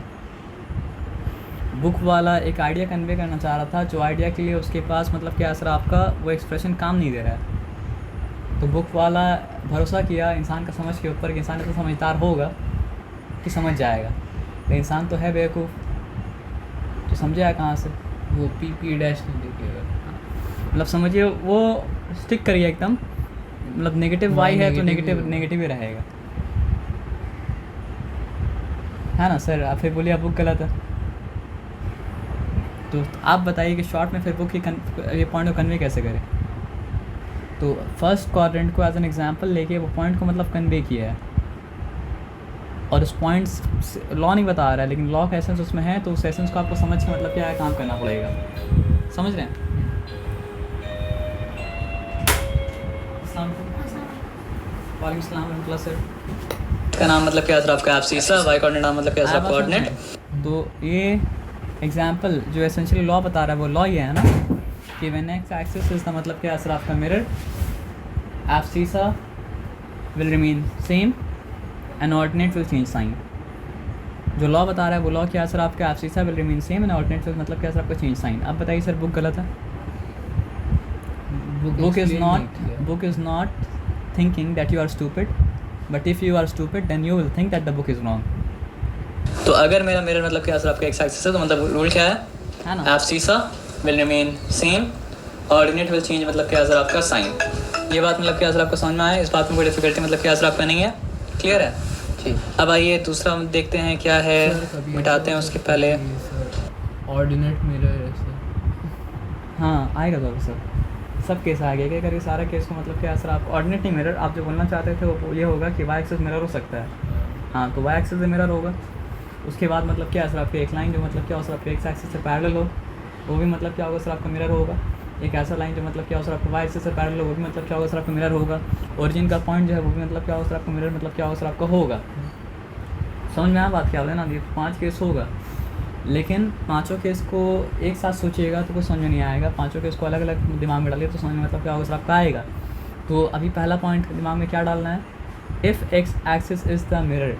B: बुक वाला एक आइडिया कन्वे करना चाह रहा था जो आइडिया के लिए उसके पास मतलब क्या सर आपका वो एक्सप्रेशन काम नहीं दे रहा है। तो बुक वाला भरोसा किया इंसान का समझ के ऊपर कि इंसान तो समझदार होगा कि समझ जाएगा, तो इंसान तो है बेवकूफ़, तो समझेगा कहाँ से,
D: वो पी डैश नहीं लिखेगा,
B: मतलब समझिए वो स्टिक करिए एकदम, मतलब नेगेटिव वाई है तो नेगेटिव ही रहेगा, है ना सर। आप फिर बोलिए आप बुक गलत है, तो आप बताइए कि शॉर्ट में फिर बुक ये पॉइंट को कन्वे कैसे करें। तो फर्स्ट क्वाड्रेंट को एज एन एग्जांपल लेके वो पॉइंट को मतलब कन्वे किया है, और उस पॉइंट लॉ नहीं बता रहा है लेकिन लॉ का एसेंस उसमें है, तो उस एसेंस को आपको समझ के मतलब क्या है काम करना पड़ेगा, समझ रहे हैं। वालेकुम सलाम सर।
A: का नाम मतलब क्या है सर आपका एब्सिसा, वाई कोऑर्डिनेट नाम मतलब क्या है सर आपका कोऑर्डिनेट।
B: तो ये एग्जाम्पल जो एसेंशियली लॉ बता रहा है वो लॉ ये है ना कि when X axis is the मतलब क्या है सर आपका mirror abscissa will remain same and ordinate will change sign. जो लॉ बता रहा है वो लॉ क्या है सर आपका abscissa will remain same and ordinate will मतलब क्या है सर आपका चेंज साइन। अब बताइए सर बुक गलत है, book is not thinking that you are stupid, but if you are stupid then you will think that the book is wrong।
A: तो अगर मेरा मिरर मतलब क्या है सर आपका एक्स एक्सिस है तो मतलब रूल क्या है
B: ना,
A: abscissa will remain same, ordinate will change मतलब क्या है सर आपका साइन। ये बात मतलब क्या है सर आपको समझ में आया, इस बात में कोई डिफिकल्टी मतलब क्या है सर आपका नहीं है, क्लियर है।
C: ठीक।
A: अब आइए दूसरा हम देखते हैं क्या है, मिटाते हैं उसके पहले।
D: ऑर्डिनेट मिरर ऐसे,
B: हाँ आएगा तो सर सब केस आ गया क्या करके सारा केस को मतलब क्या है सर आप ऑर्डिनेट नहीं मिरर आप जो बोलना चाहते थे वो ये होगा कि वाई एक्सिस मिरर हो सकता है, हाँ तो वाई एक्सिस मिरर होगा। उसके बाद मतलब क्या है सर आपकी एक लाइन जो मतलब क्या हो सर आपके एक्स एक्सिस से पैरेलल हो वो भी मतलब क्या होगा सर आपका मिरर होगा। एक ऐसा लाइन जो मतलब क्या हो सर आपका वाई एक्सिस से पैरेलल हो वो भी मतलब क्या होगा सर आपका मिरर होगा। ओरिजिन का पॉइंट जो है वो भी मतलब क्या होगा सर आपका मिरर मतलब क्या होगा सर आपका होगा। समझ में आया बात क्या हो ना, ये 5 केस होगा, लेकिन पांचों केस को एक साथ सोचिएगा तो कुछ समझ में नहीं आएगा, पांचों केस को अलग अलग दिमाग में डालिए तो समझ में मतलब क्या होगा सर आपका आएगा। तो अभी पहला पॉइंट दिमाग में क्या डालना है, if X axis is the mirror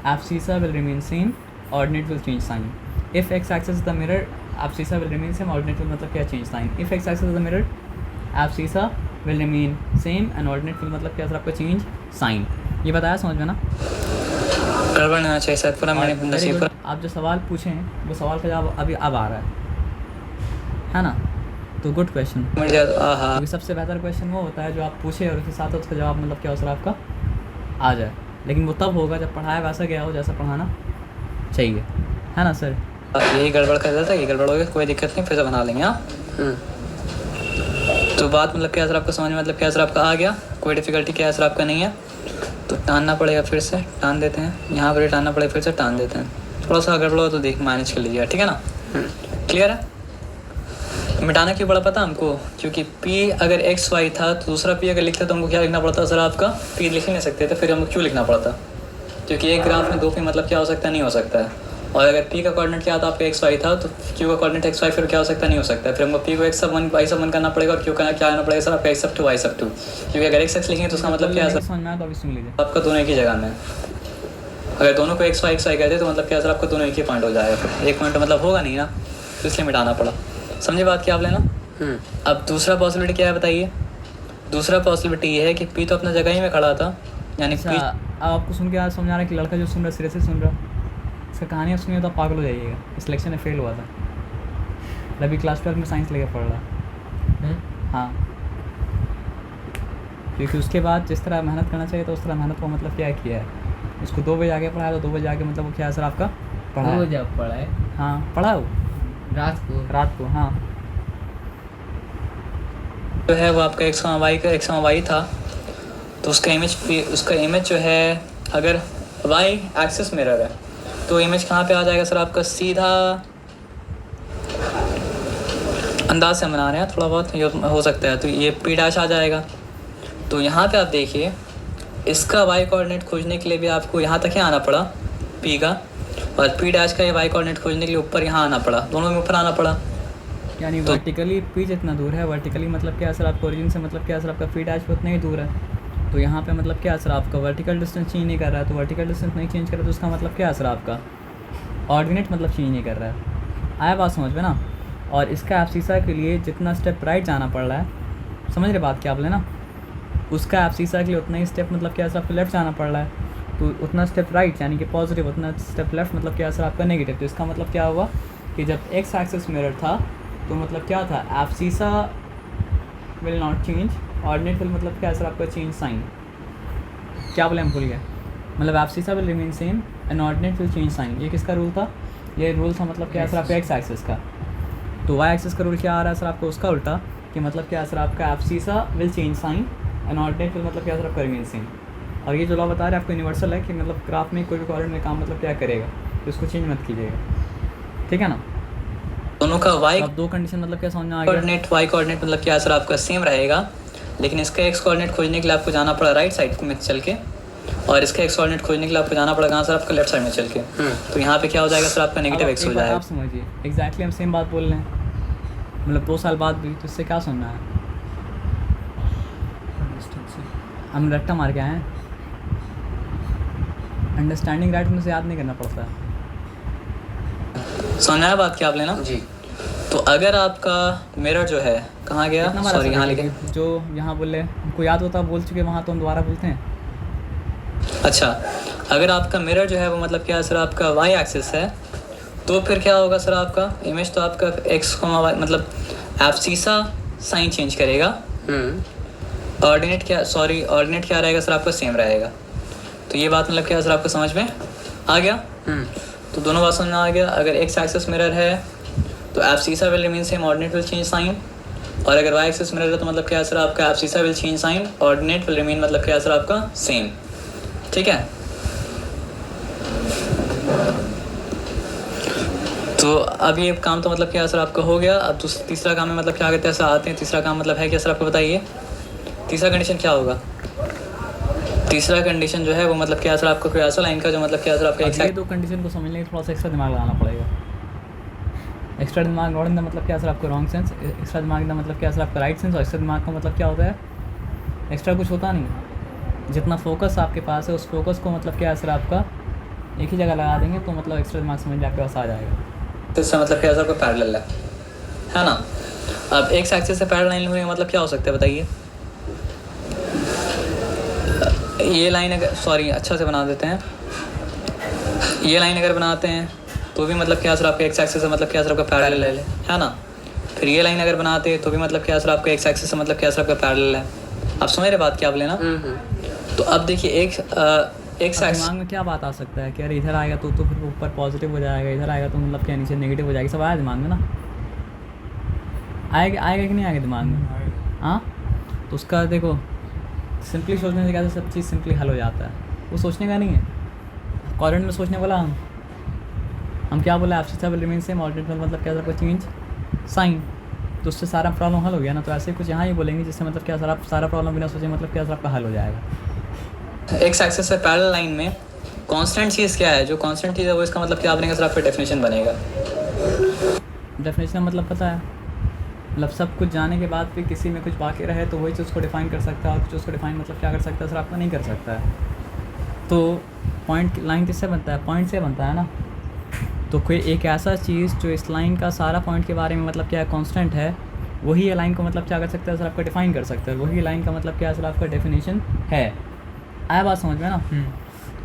B: abscissa will remain same, ordinate will change sign. If X axis is the mirror abscissa will remain same, ordinate will मतलब क्या change sign. If X axis is the mirror abscissa will remain same and ordinate will मतलब क्या sir आपका change sign. ये बताया समझ में ना।
A: गड़बड़ नहीं होना चाहिए सर, पूरा मैंने
B: Very
A: नसीब
B: good. आप जो सवाल पूछें वो सवाल का जवाब अभी अब आ रहा है ना? तो गुड क्वेश्चन,
A: हाँ
B: क्योंकि सबसे बेहतर क्वेश्चन वो होता है जो आप पूछे और उसके साथ उसका जवाब मतलब क्या हो सर आपका आ जाए, लेकिन वो तब होगा जब पढ़ाया वैसा गया हो जैसा पढ़ाना चाहिए, है ना सर?
A: यही गड़बड़ कर रहा था, ये गड़बड़ हो गया, कोई दिक्कत नहीं, फिर से बना लेंगे। हाँ तो बात मतलब क्या सर आपको समझ में मतलब क्या सर आपका आ गया, कोई डिफ़िकल्टी क्या है सर आपका नहीं है। तो टानना पड़ेगा, फिर से टान देते हैं, यहाँ पर टानना पड़ेगा, फिर से टान देते हैं। थोड़ा सा गड़बड़ हो तो देख मैनेज कर लीजिए, ठीक है ना? क्लियर है? मिटाना क्यों पड़ा पता हमको, क्योंकि P अगर x y था तो दूसरा P अगर लिखते तो हमको क्या लिखना पड़ता सर आपका, P लिख ही नहीं सकते थे, फिर हमको क्यों लिखना पड़ता, क्योंकि एक ग्राफ में 2 P मतलब क्या हो सकता है, नहीं हो सकता है। और अगर P का कोऑर्डिनेट क्या था आपका x y था, तो Q का कोऑर्डिनेट x y फिर क्या हो सकता है, नहीं हो सकता है। फिर हमको P को x सब 1 y सब 1 करना पड़ेगा और Q का क्या आना पड़ेगा सर आपका x सब 2 y सब 2, क्योंकि अगर x लिखेंगे तो उसका मतलब क्या है सर
B: समझ में आया तो अभी सुन लीजिए।
A: आपका दोनों एक ही जगह में। अगर दोनों को x y कहते तो मतलब क्या सर आपका दोनों एक ही पॉइंट हो जाएगा, फिर एक पॉइंट मतलब होगा नहीं ना, तो इसलिए मिटाना पड़ा। समझे बात क्या आप लेना? अब दूसरा पॉसिबिलिटी क्या है बताइए? दूसरा पॉसिबिलिटी ये है कि P तो अपना जगह ही में खड़ा था, यानी
B: अच्छा,
A: P
B: अब आपको सुन के आज समझ आ रहा है कि लड़का जो सुन रहा है सिरे से सुन रहा, इसका कहानी सुनिए तो आप पागल हो जाइएगा। इस सिलेक्शन में फेल हुआ था, अभी क्लास 12 में साइंस लेकर पढ़ रहा। हाँ, क्योंकि उसके बाद जिस तरह मेहनत करना चाहिए तो उस तरह मेहनत को मतलब क्या किया है, उसको 2 बजे आगे पढ़ाया तो 2 बजे आगे मतलब वो क्या है सर आपका पढ़ा
D: वो
B: है।
D: जब पढ़ा है
B: हाँ पढ़ा वो रात को। हाँ
A: जो है वो आपका x y था, तो उसका इमेज जो है अगर y एक्सिस मिरर है तो इमेज कहाँ पे आ जाएगा सर आपका, सीधा अंदाज से बना रहे हैं थोड़ा बहुत ये हो सकता है, तो ये P डैश आ जाएगा। तो यहाँ पे आप देखिए इसका y कोऑर्डिनेट खोजने के लिए भी आपको यहाँ तक ही आना पड़ा P का, और P डैश का ये y कोऑर्डिनेट खोजने के लिए ऊपर यहाँ आना पड़ा, दोनों में ऊपर आना पड़ा।
B: यानी वर्टिकली P जितना दूर है, वर्टिकली मतलब क्या सर आपका ओरिजिन से मतलब क्या सर आपका P डैश उतना ही दूर है। तो यहाँ पे मतलब क्या सर आपका वर्टिकल डिस्टेंस चेंज नहीं कर रहा है, तो वर्टिकल डिस्टेंस नहीं चेंज कर रहा तो उसका मतलब क्या सर आपका ऑर्डिनेट मतलब चेंज नहीं कर रहा है। आया बात समझ में ना? और इसका एब्सिसा के लिए जितना स्टेप राइट जाना पड़ रहा है, समझ रहे बात क्या आप लेना, उसका एब्सिसा के लिए उतना ही स्टेप मतलब क्या सर आपको लेफ्ट जाना पड़ रहा है, तो उतना स्टेप राइट यानी कि पॉजिटिव, उतना स्टेप लेफ्ट मतलब क्या सर आपका नेगेटिव। तो इसका मतलब क्या हुआ कि जब एक्स एक्सिस मिरर था तो मतलब क्या था, abscissa will not change, ordinate will मतलब क्या सर आपका चेंज साइन, क्या बोले हम भूल गए, मतलब abscissa will remain same and ordinate will change sign. ये किसका रूल था? ये रूल था मतलब क्या सर आपका एक्स एक्सिस का। तो वाई एक्सिस का रूल क्या आ रहा है सर आपको उसका उल्टा, कि मतलब क्या सर आपका abscissa will change sign and ordinate will मतलब क्या सर आपका रिमेन सेम। और ये जो लॉ बता रहे हैं आपको यूनिवर्सल है कि मतलब ग्राफ में कोई भी कोऑर्डिनेट में काम मतलब क्या करेगा, तो इसको चेंज मत कीजिएगा, ठीक है ना?
A: दोनों का y
B: तो अब 2 कंडीशन मतलब क्या समझ में आ गया?
A: कोऑर्डिनेट y कोऑर्डिनेट मतलब क्या सर आपका सेम रहेगा, लेकिन इसका x कोऑर्डिनेट खोजने के लिए आपको जाना पड़ा राइट साइड में चल के, और इसका x कोऑर्डिनेट खोजने के लिए आपको जाना पड़ा कहाँ सर आपका लेफ्ट साइड में चल के। तो यहाँ पे क्या हो जाएगा सर आपका नेगेटिव x हो जाएगा।
B: आप समझिए एग्जैक्टली हम सेम बात बोल रहे हैं, मतलब 2 साल बाद भी, तो इससे क्या सुनना है? हम रट्टा मार के आए हैं, अंडरस्टैंडिंग राइट में से याद नहीं करना पड़ता है।
A: समझ आया बात क्या आप लेना?
C: जी।
A: तो अगर आपका मिरर जो है कहाँ गया,
B: कितना बार
A: सॉरी
B: ऐसा
A: यहाँ
B: करते
A: लिखे,
B: हैं? जो यहाँ बोले हमको याद होता बोल चुके, वहाँ तो हम दोबारा बोलते हैं।
A: अच्छा अगर आपका मिरर जो है वो मतलब क्या सर आपका y एक्सिस है, तो फिर क्या होगा सर आपका इमेज तो आपका x, y मतलब एब्सिसा साइन चेंज करेगा, ऑर्डिनेट क्या रहेगा सर आपका सेम रहेगा। तो ये बात मतलब क्या सर आपको समझ में आ गया? तो दोनों बात समझ में आ गया। अगर x एक्सिस मिरर है तो abscissa will remain same, ordinate will change sign, और अगर y एक्सिस मिरर है तो मतलब क्या सर आपका abscissa will change sign, ordinate will remain मतलब क्या सर आपका सेम, ठीक है? तो अब ये काम तो मतलब क्या सर आपका हो गया। अब तीसरा काम में मतलब क्या कहते हैं सर आते हैं, तीसरा काम मतलब है क्या सर आपको बताइए, तीसरा कंडीशन क्या होगा? तीसरा कंडीशन जो है वो मतलब क्या सर आपको कोई ऐसा लाइन का जो मतलब क्या सर आपका
B: ये 2 कंडीशन को समझने के लिए थोड़ा सा एक्स्ट्रा दिमाग लगाना पड़ेगा। एक्स्ट्रा दिमाग नॉट इन द मतलब क्या सर आपको रॉन्ग सेंस, एक्स्ट्रा दिमाग का मतलब क्या सर आपका राइट सेंस, और एक्स्ट्रा दिमाग का मतलब क्या होता है, एक्स्ट्रा कुछ होता नहीं, जितना फोकस आपके पास है उस फोकस को मतलब क्या सर आपका एक ही जगह लगा देंगे तो मतलब एक्स्ट्रा दिमाग समझ आपके पास आ जाएगा।
A: तो इससे मतलब क्या सर आपको पैरेलल है ना? अब एक्स एक्सिस से पैरेलल लाइन होने का मतलब क्या हो सकता है बताइए? ये लाइन अगर अच्छा से बना देते हैं, ये लाइन अगर बनाते हैं तो भी मतलब क्या सर आपका एक्स एक्सिस है, मतलब क्या सर आपका पैरेलल है ना। फिर ये लाइन अगर बनाते हैं तो भी मतलब क्या सर आपका एक्स एक्सिस है, मतलब क्या सर आपका पैरेलल है। आप समझ रहे बात क्या आप लेना। तो अब देखिए एक्स
B: अब
A: एक्सिस
B: दिमाग में क्या बात आ सकता है कि यार इधर आएगा तो फिर ऊपर पॉजिटिव हो जाएगा, इधर आएगा तो मतलब क्या नीचे नेगेटिव हो जाएगी, सब आया दिमाग में ना। आएगा कि नहीं आएगा दिमाग में? हाँ, तो उसका देखो सिंपली सोचने से क्या सब चीज़ सिंपली हल हो जाता है। वो सोचने का नहीं है। कॉर्डिनेट में सोचने वाला हम क्या बोला, abscess will remain same, ordinate में मतलब क्या सर चेंज साइन, तो उससे सारा प्रॉब्लम हल हो गया ना। तो ऐसे कुछ यहाँ ही बोलेंगे जिससे मतलब क्या सर आप सारा प्रॉब्लम बिना सोचे मतलब क्या सर आपका हल हो जाएगा।
A: एक्स एक्सिस से पैरेलल लाइन में कांस्टेंट चीज़ क्या है, जो कांस्टेंट चीज़ है वो इसका मतलब क्या बनेगा सर आपका डेफिनेशन बनेगा।
B: डेफिनेशन का मतलब पता है, मतलब सब कुछ जाने के बाद भी किसी में कुछ बाकी रहे तो वही चीज़ को डिफाइन कर सकता है, और कुछ उसको डिफाइन मतलब क्या कर सकता है सर आपका नहीं कर सकता है। तो पॉइंट लाइन किससे बनता है? पॉइंट से बनता है ना। तो कोई एक ऐसा चीज़ जो इस लाइन का सारा पॉइंट के बारे में मतलब क्या कांस्टेंट है, वही ये लाइन को मतलब क्या कर सकता है सर आपका डिफाइन कर सकता है, वही लाइन का मतलब क्या है सर आपका डेफिनेशन है। आया बात समझ में ना।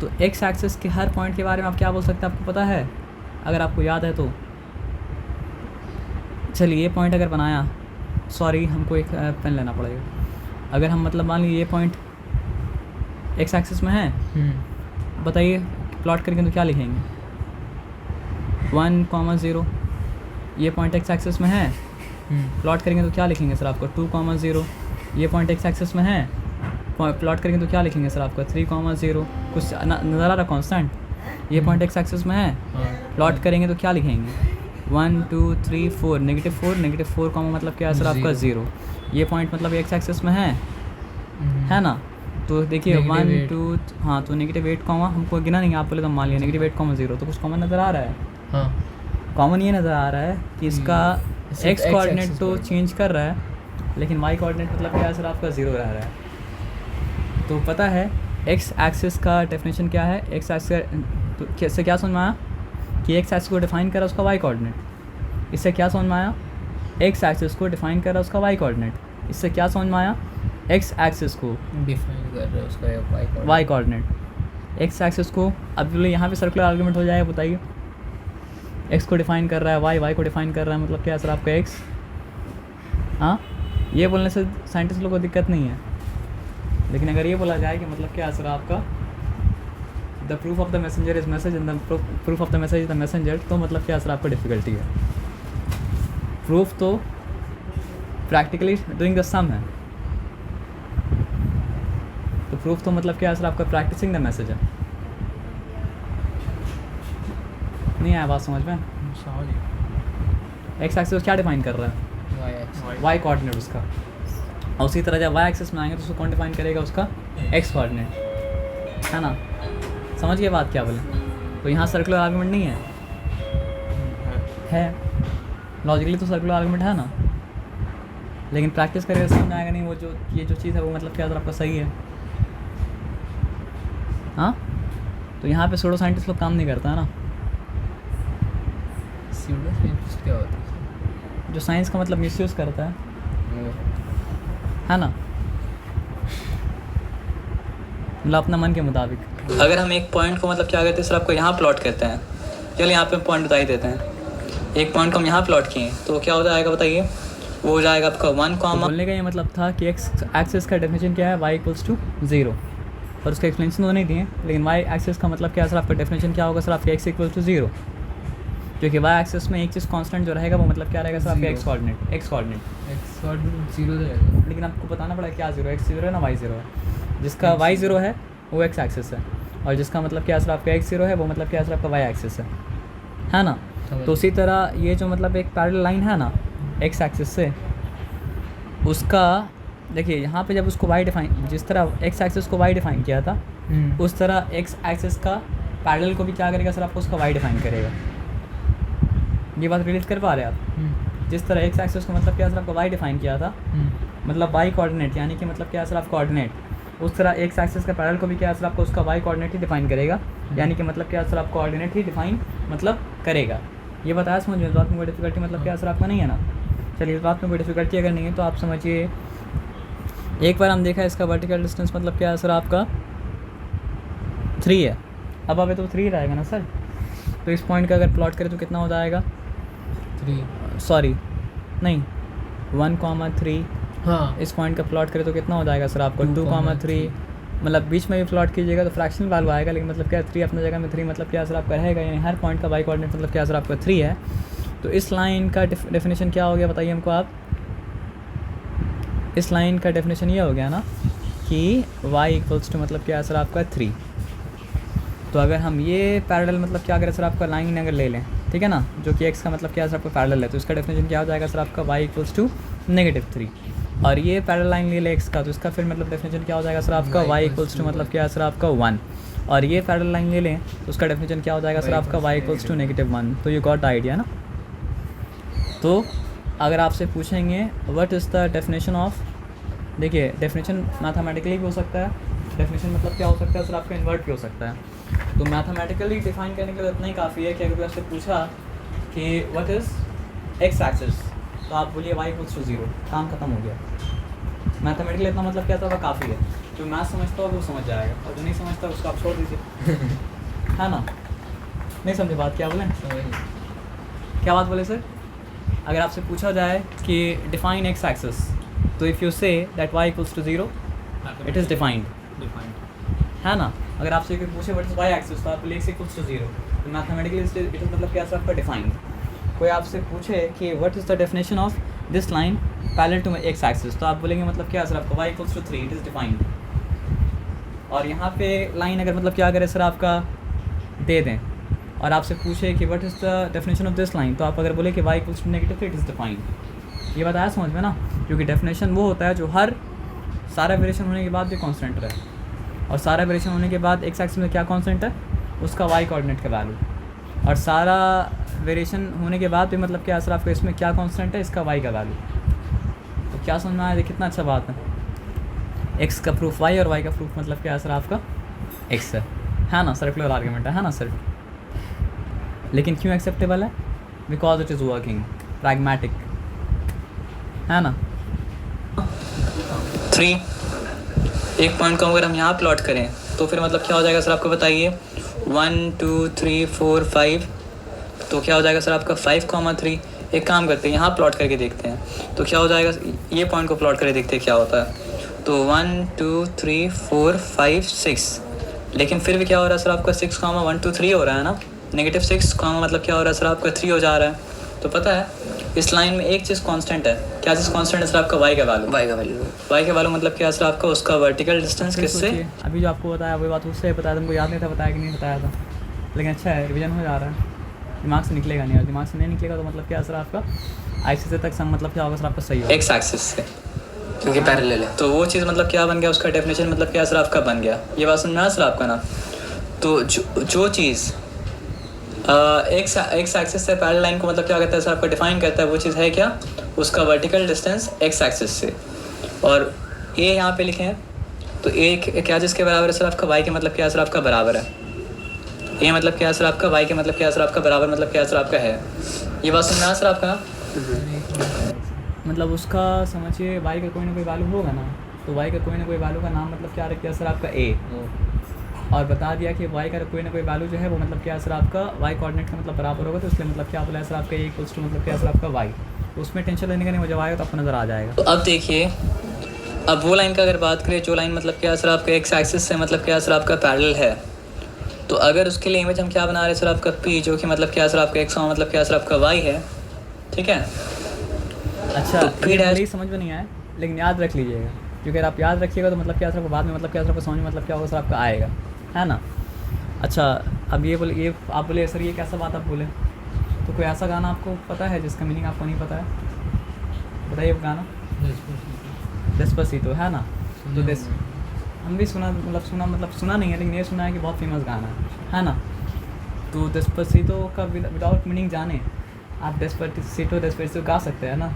B: तो एक्स एक्सिस के हर पॉइंट के बारे में आप क्या बोल सकते हैं आपको पता है, अगर आपको याद है तो। चलिए ये पॉइंट अगर बनाया, सॉरी हमको एक पेन लेना पड़ेगा। अगर हम मतलब मान लीजिए ये पॉइंट एक्स एक्सिस में है, बताइए प्लॉट करके तो क्या लिखेंगे? 1,0। ये पॉइंट एक्स एक्सिस में है, प्लॉट करेंगे तो क्या लिखेंगे सर आपको? 2,0। ये पॉइंट एक्स एक्सिस में है, प्लॉट करेंगे तो क्या लिखेंगे सर आपका? 3,0। कुछ नज़र आ रहा कॉन्स्टेंट? ये पॉइंट एक्स एक्सिस में है, प्लॉट करेंगे तो क्या लिखेंगे? 1 2 3 4 -4 कॉमा मतलब क्या है सर आपका 0। ये पॉइंट मतलब एक्स एक्सिस में है ना। तो देखिए 1 2 हाँ, तो -8 कॉमा हमको गिना नहीं, आप बोले तो मान लिया -8,0। तो कुछ कॉमन नज़र आ रहा है।
D: हाँ,
B: कॉमन ये नज़र आ रहा है कि इसका एक्स कोऑर्डिनेट तो चेंज कर रहा है, लेकिन वाई कोऑर्डिनेट मतलब क्या है सर आपका 0 रह रहा है। तो पता है एक्स एक्सिस का डेफिनेशन क्या है? एक्स एक्सिस तो इससे क्या समझ में आया कि एक्स एक्सिस को डिफाइन करा उसका वाई कोऑर्डिनेट। इससे क्या समझ में आया? एक्स एक्सिस को डिफाइन करा उसका वाई कोऑर्डिनेट। इससे क्या समझ में आया? एक्स एक्सिस को
D: डिफाइन कर रहा है उसका
B: वाई कोऑर्डिनेट। एक्स एक्सिस को अब बोले यहाँ पे सर्कुलर आर्गुमेंट हो जाएगा, बताइए। एक्स को डिफाइन कर रहा है वाई को डिफाइन कर रहा है, मतलब क्या है सर आपका एक्स। हाँ, ये बोलने से साइंटिस्ट लोगों को दिक्कत नहीं है, लेकिन अगर ये बोला जाए कि मतलब क्या है सर आपका the proof of the messenger is message and the proof of the message is the messenger, तो मतलब क्या सर आपको डिफ़िकल्टी है। प्रूफ तो प्रैक्टिकली डूइंग द सम है, तो प्रूफ तो मतलब क्या है सर आपका प्रैक्टिसिंग द मैसेज है। नहीं आया बात समझ में? एक्स एक्सिस क्या डिफाइन कर रहा है? वाई कोऑर्डिनेट उसका। और उसी तरह जब वाई एक्सिस में आएंगे तो उसको कौन डिफाइन करेगा? उसका एक्स कोऑर्डिनेट, है ना। समझ गए बात क्या बोले? तो यहाँ सर्कुलर आर्गुमेंट नहीं है लॉजिकली तो सर्कुलर आर्गुमेंट है ना, लेकिन प्रैक्टिस करेगा समझ में आएगा नहीं वो जो ये जो चीज़ है वो मतलब क्या आपका सही है। हाँ, तो यहाँ पे सूडो साइंटिस्ट लोग काम नहीं करता है ना।
D: सूडो साइंटिस्ट क्या होता है?
B: जो साइंस का मतलब मिसयूज़ करता है ना, मतलब अपना मन के मुताबिक।
A: अगर हम एक पॉइंट को मतलब क्या करते हैं सर आपको यहाँ प्लॉट करते हैं, चलिए यहाँ पे पॉइंट बता ही देते हैं। एक पॉइंट को हम यहाँ प्लॉट किए तो क्या हो जाएगा बताइए? वो हो जाएगा आपका 1,
B: तो बोलने का ये मतलब था कि एक्स एक्सिस का डेफिनेशन क्या है? y = 0, और उसका एक्सप्लेनेशन तो नहीं दिए, लेकिन y एक्सिस का मतलब क्या है सर आपका डेफिनेशन क्या होगा सर आपका x = 0, क्योंकि y एक्सिस में एक चीज़ कांस्टेंट जो रहेगा वो मतलब क्या रहेगा सर आपका x कोऑर्डिनेट।
D: एक्स कोऑर्डिनेट 0 रहेगा,
B: लेकिन आपको बताना पड़ेगा क्या 0 x 0 है ना y 0 है। जिसका y 0 है वो x एक्सिस है, और जिसका मतलब क्या सर आपका x 0 है वो मतलब क्या सर आपका y एक्सिस है ना। तो उसी तरह ये जो मतलब एक पैरेलल लाइन है ना x एक्सिस से, उसका देखिए यहाँ पे जब उसको y डिफाइन, जिस तरह x एक्सिस को y डिफाइन किया था उस तरह x एक्सिस का पैरेलल को भी क्या करेगा सर आपको उसका y डिफाइन करेगा। ये बात रिलेट कर पा रहे हैं आप? जिस तरह x एक्सिस को मतलब क्या सर आपका y डिफाइन किया था, मतलब y कोऑर्डिनेट यानी कि मतलब क्या सर आप कोऑर्डिनेट, उस तरह x एक्सिस का पैरेलल को भी क्या सर आपको उसका y कोऑर्डिनेट ही डिफाइन करेगा, यानी कि मतलब क्या सर आप कोऑर्डिनेट ही डिफाइन मतलब करेगा। ये बताया समझ में? इस बात में कोई डिफिकल्टी मतलब क्या सर आपका नहीं है ना। चलिए, इस बात में कोई डिफिकल्टी अगर नहीं है तो आप समझिए, एक बार हम देखा इसका वर्टिकल डिस्टेंस मतलब क्या है सर आपका 3 है। अब तो 3 रहेगा ना सर, तो इस पॉइंट का अगर प्लॉट करें तो कितना हो जाएगा,
D: 3
B: सॉरी नहीं 1,3,
D: हाँ
B: इस पॉइंट का प्लॉट करें तो कितना हो जाएगा सर आपको 2,3,
D: 2,3
B: मतलब बीच में भी प्लॉट कीजिएगा तो फ्रैक्शनल वैल्यू आएगा, लेकिन मतलब क्या 3 अपने जगह में 3 मतलब क्या सर आपका रहेगा, यानी हर पॉइंट का वाई कोऑर्डिनेट मतलब क्या सर आपका 3 है। तो इस लाइन का डेफिनेशन क्या हो गया बताइए हमको आप, इस लाइन का डेफिनेशन ये हो गया ना कि y इक्वल्स टू मतलब क्या है सर आपका 3। तो अगर हम ये पैरेलल मतलब क्या करें सर आपका लाइन अगर ले लें, ठीक है ना, जो कि x का मतलब क्या है सर आपका पैरेलल है, तो इसका डेफिनेशन क्या हो जाएगा सर आपका y इक्वल्स टू -3। और ये पैरेलल लाइन ले ले x का, तो इसका फिर मतलब डेफिनेशन क्या हो जाएगा सर आपका y इक्वल्स टू मतलब क्या है सर आपका 1। और ये पैरेलल लाइन ले लें तो उसका डेफिनेशन क्या हो जाएगा सर आपका y इक्वल्स टू -1। तो यू गॉट द आइडिया ना। तो अगर आपसे पूछेंगे what is the definition of, देखिए डेफिनेशन मैथमेटिकली भी हो सकता है, डेफिनेशन मतलब क्या हो सकता है सर आपका इन्वर्ट भी हो सकता है। तो मैथमेटिकली डिफाइन करने के लिए इतना ही काफ़ी है कि अगर आपसे पूछा कि व्हाट इज़ एक्स एक्सिस, तो आप बोलिए y इक्वल्स टू 0, काम खत्म हो गया। मैथमेटिकली इतना मतलब क्या था वह काफ़ी है, जो मैथ समझता होगा वो समझ जाएगा, और जो नहीं समझता उसको आप छोड़ दीजिए है ना। नहीं समझे बात, क्या बोलें, क्या बात बोले सर। अगर आपसे पूछा जाए कि डिफाइन एक्स एक्सिस, तो if you say that y equals to 0 it is defined, है ना। अगर आपसे कोई पूछे व्हाट इज़ y एक्सिस, तो आप बोलिए x इक्वल्स टू 0, तो मैथमेटिकली इट इज़ मतलब क्या सर आपका डिफाइंड। कोई आपसे पूछे कि what is the definition of this line parallel to x axis, तो आप बोलेंगे मतलब क्या सर आपका y equals to 3, it is defined. और यहाँ पे लाइन अगर मतलब क्या करें सर आपका दे दें और आपसे पूछे कि what is the definition of this line, तो आप अगर बोले कि y equals to -3 it is defined. ये बात आया समझ में ना, क्योंकि डेफिनेशन वो होता है जो हर सारा वेरिएशन होने के बाद भी कांस्टेंट रहे, और सारा वेरिएशन होने के बाद एक्स एक्सिस में क्या कांस्टेंट है, उसका वाई कोऑर्डिनेट का वैल्यू, और सारा वेरिएशन होने के बाद भी मतलब क्या सर आपका इसमें क्या कांस्टेंट है, इसका वाई का वैल्यू। तो क्या समझ में आया, कितना अच्छा बात है। एक्स का प्रूफ वाई और वाई का प्रूफ मतलब क्या है सर आपका एक्स है ना, सर्कुलर आर्ग्यूमेंट है ना सर। लेकिन क्यों एक्सेप्टेबल है, because it is working pragmatic, है ना।
A: 3 एक पॉइंट को अगर हम यहाँ प्लॉट करें तो फिर मतलब क्या हो जाएगा सर आपको बताइए, 1 2 3 4 5, तो क्या हो जाएगा सर आपका 5,3। एक काम करते हैं यहाँ प्लॉट करके देखते हैं तो क्या हो जाएगा, ये पॉइंट को प्लॉट करके देखते हैं क्या होता है। तो 1 2 3 4 5 6, लेकिन फिर भी क्या हो रहा है सर आपका 6,1 2 3 हो रहा है ना, -6, मतलब क्या हो रहा है सर आपका 3 हो जा रहा है। तो पता है इस लाइन में एक चीज़ कांस्टेंट है, क्या चीज़ कांस्टेंट है सर आपका y का वैल्यू। y का वैल्यू मतलब क्या सर आपका उसका वर्टिकल डिस्टेंस किससे,
B: अभी जो आपको बताया वही बात उससे बताया, तुमको याद नहीं था बताया कि नहीं बताया था, लेकिन अच्छा है रिवीजन हो जा रहा है, दिमाग से निकलेगा नहीं, और दिमाग से नहीं निकलेगा तो मतलब क्या सर आपका ICC तक सम मतलब क्या होगा सर आपका सही होगा
A: एक्स एक्सिस से,
C: क्योंकि पैरेलल है।
A: तो वो चीज़ मतलब क्या बन गया, उसका डेफिनेशन मतलब क्या सर आपका बन गया। ये बात समझ में आया सर आपका ना। तो जो चीज़ एक्स एक्सिस से पैरेलल लाइन को मतलब क्या कहता है सर आपका डिफाइन करता है, वो चीज़ है क्या, उसका वर्टिकल डिस्टेंस एक्स एक्सिस से। और ए यहाँ पे लिखे हैं, तो ए क्या जिसके बराबर है सर आपका y के मतलब क्या सर आपका बराबर है, ए मतलब क्या सर आपका y के मतलब क्या सर आपका बराबर मतलब क्या सर आपका है। ये बात समझ में आया सर आपका ना।
B: मतलब उसका समझिए y का कोई ना कोई वैल्यू होगा ना, तो y का कोई ना कोई वैल्यू का नाम मतलब क्या रख दिया सर आपका a, और बता दिया कि y का कोई ना कोई वैल्यू जो है वो मतलब क्या सर आपका y कोऑर्डिनेट का मतलब बराबर होगा, तो इसलिए मतलब क्या बोला है सर आपका a इक्वल्स टू मतलब क्या सर आपका y। तो उसमें टेंशन लेने का नहीं, जब आएगा तो आपको नज़र आ जाएगा।
A: तो अब देखिए, अब वो लाइन का अगर बात करें जो लाइन मतलब क्या सर आपका एक्स एक्सिस से मतलब क्या सर आपका पैरेलल है, तो अगर उसके लिए इमेज हम क्या बना रहे हैं सर आपका p, जो कि मतलब क्या सर आपका x मतलब क्या सर आपका y है, ठीक है।
B: अच्छा
A: तो
B: तो
A: फिर
B: ये समझ में नहीं आया, लेकिन याद रख लीजिएगा, क्योंकि अगर आप याद रखिएगा तो मतलब क्या सर आपको बाद में मतलब क्या सर आपको समझ में मतलब क्या होगा सर आपका आएगा, है ना। अच्छा अब ये बोले, ये आप बोले सर ये कैसा बात आप बोले, तो कोई ऐसा गाना आपको पता है जिसका मीनिंग आपको नहीं पता है, बताइए वो गाना। डेस्पासितो, है ना। तो हम भी सुना, मतलब सुना नहीं है, लेकिन ये सुना है कि बहुत फेमस गाना है ना। तो डेस्पासितो का विदाउट मीनिंग जाने आप डेस्पासितो गा सकते हैं ना।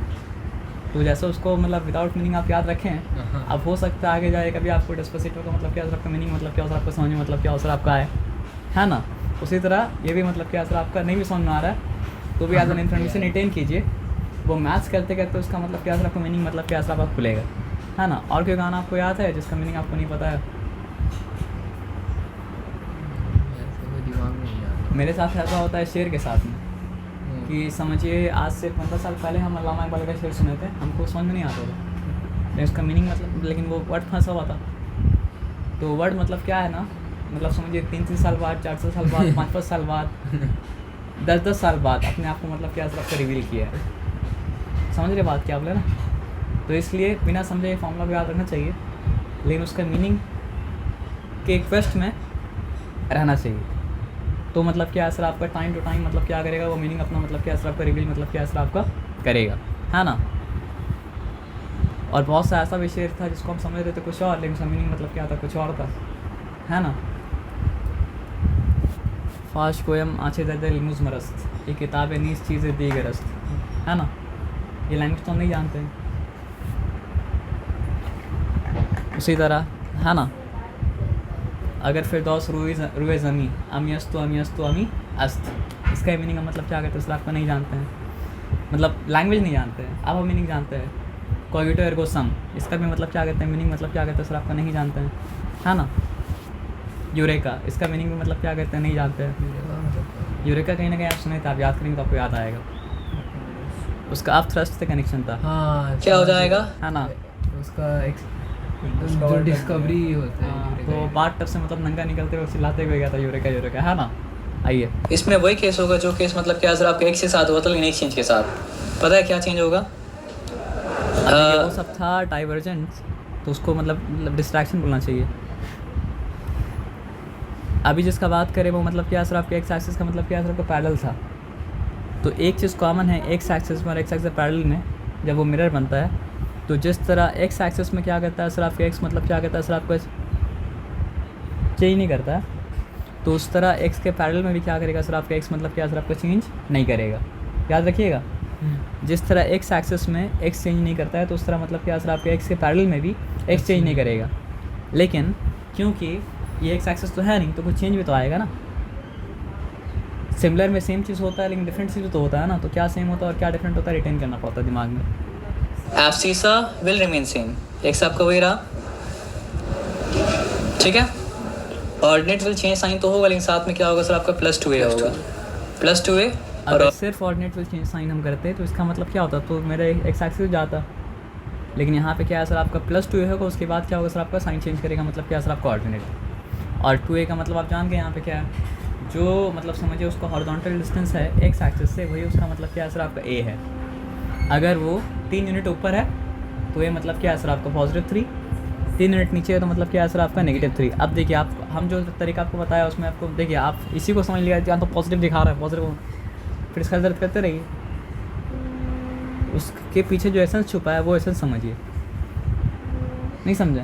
B: तो जैसे उसको मतलब विदाउट मीनिंग आप याद रखें, अब हो सकता है आगे जाए कभी आपको डेस्पासितो का मतलब क्या सर आपका मीनिंग मतलब क्या हो सर आपको समझ में मतलब क्या हो सर आपका है ना। उसी तरह ये भी मतलब क्या सर आपका नहीं भी समझ में आ रहा है तो भी एज एन इन्फॉर्मेशन रिटेन कीजिए, वो मैथ्स करते करते उसका मतलब क्या सर आपका मीनिंग मतलब क्या सर आपका खुलेगा, है ना। और कोई गाना आपको याद है जिसका मीनिंग आपको नहीं पता है?
D: ऐसे कोई दिमाग में नहीं आता।
B: मेरे साथ ऐसा होता है शेर के साथ में कि समझिए आज से 15 साल पहले हम अल्लामा इकबाल का शेर सुने थे, हमको समझ में नहीं आता था लेकिन उसका मीनिंग मतलब, लेकिन वो वर्ड फंसा हुआ था। तो वर्ड मतलब क्या है ना, मतलब समझिए 3-3 साल बाद, 4-4 साल बाद, 5-5 साल बाद, 10-10 साल बाद अपने आप को मतलब क्या सबका रिवील किया है। समझ रहे बात क्या बोले ना? तो इसलिए बिना समझे ये फॉर्मूला को याद रखना चाहिए, लेकिन उसका मीनिंग के क्वेस्ट में रहना चाहिए। तो मतलब क्या असर आपका टाइम टू टाइम मतलब क्या करेगा, वो मीनिंग अपना मतलब क्या असर आपका रिवील मतलब क्या असर आपका करेगा, है ना। और बहुत सा ऐसा भी शेर था जिसको हम समझ रहे थे कुछ और, लेकिन उसका मीनिंग मतलब क्या था कुछ और था, है ना। फाश कोयम आछे दर्द लिमुज मरस्त, ये किताबें नीस चीज़ें दी गरस्त, है ना। ये लैंग्वेज तो हम नहीं जानते हैं। उसी तरह है ना, अगर फिरदौस रुए ज़मी अमी अस्त, इसका मीनिंग का मतलब क्या कहते हैं, आपका नहीं जानते हैं, मतलब लैंग्वेज नहीं जानते हैं। अब हम मीनिंग जानते हैं। कोगिटो एर्गो सम, इसका भी मतलब क्या कहते हैं, मीनिंग मतलब क्या कहते हैं, आपका नहीं जानते हैं, है ना। यूरेका, इसका मीनिंग भी मतलब क्या कहते हैं, नहीं जानते हैं। यूरेका कहीं ना कहीं आप सुने थे, आप याद करेंगे तो आपको याद आएगा। उसका आप थ्रस्ट से कनेक्शन था,
D: हाँ
A: क्या हो जाएगा?
B: है ना।
D: उसका जो डिस्कवरी होता है
B: तो बाट टब से मतलब नंगा निकलते हुए चिल्लाते हुए गया था यूरेका यूरेका, है ना। आइए,
A: इसमें वही केस होगा जो केस मतलब क्या सर आपका एक्स के साथ हुआ था, लेकिन एक चेंज के साथ। पता है क्या चेंज होगा?
B: वो सब था डाइवर्जेंस, तो उसको मतलब डिस्ट्रैक्शन बोलना चाहिए। अभी जिसका बात करें वो मतलब क्या सर आपके एक्स एक्सिस का मतलब क्या सर आपका पैरेलल था। तो एक चीज़ कॉमन है एक्स एक्सिस में और एक्स एक्सिस पैरेलल में, जब वो मिरर बनता है तो जिस तरह एक्स एक्सिस में क्या करता है सर आपके एक्स मतलब क्या करता है सर आपका चेंज नहीं करता है, तो उस तरह एक्स के पैरेलल में भी क्या करेगा सर आपका एक्स मतलब क्या सर आपका चेंज नहीं करेगा। याद रखिएगा, जिस तरह एक्स एक्सिस में एक्स चेंज नहीं करता है तो उस तरह मतलब क्या सर आपके एक्स के पैरेलल में भी एक्स चेंज नहीं करेगा। लेकिन क्योंकि ये एक्स एक्सिस तो है नहीं, तो कुछ चेंज भी तो आएगा ना। सिमिलर में सेम चीज़ होता है लेकिन डिफरेंट चीज़ तो होता है ना, तो क्या सेम होता है और क्या डिफरेंट होता है रिटेन करना पड़ता है दिमाग में।
A: Abscissa will remain same, x आपका वही रहा, ठीक है। ऑर्डिनेट विल चेंज साइन तो होगा, लेकिन साथ में क्या होगा सर आपका +2a होगा, +2a।
B: अगर सिर्फ ऑर्डिनेट विल चेंज साइन हम करते तो इसका मतलब क्या होता, तो मेरा एक्स एक्सिस जाता, लेकिन यहाँ पे क्या है सर आपका +2a होगा, उसके बाद क्या होगा सर आपका साइन चेंज करेगा, मतलब क्या सर आपका ऑर्डिनेट। और 2a का मतलब आप जान गए यहाँ पे क्या है, जो मतलब समझिए उसका हॉरिजॉन्टल डिस्टेंस है एक्स एक्सिस से, वही उसका मतलब क्या है सर आपका a है। अगर वो 3 यूनिट ऊपर है तो ये मतलब क्या है सर आपका +3, 3 यूनिट नीचे है तो मतलब क्या है सर आपका -3। अब देखिए आप, हम जो तरीका आपको बताया उसमें आपको देखिए, आप इसी को समझ लिया यहाँ तो पॉजिटिव दिखा रहा है, पॉजिटिव, फिर इसका दर्द करते रहिए, उसके पीछे जो एसेंस छुपा है वो एसेंस समझिए। नहीं समझा?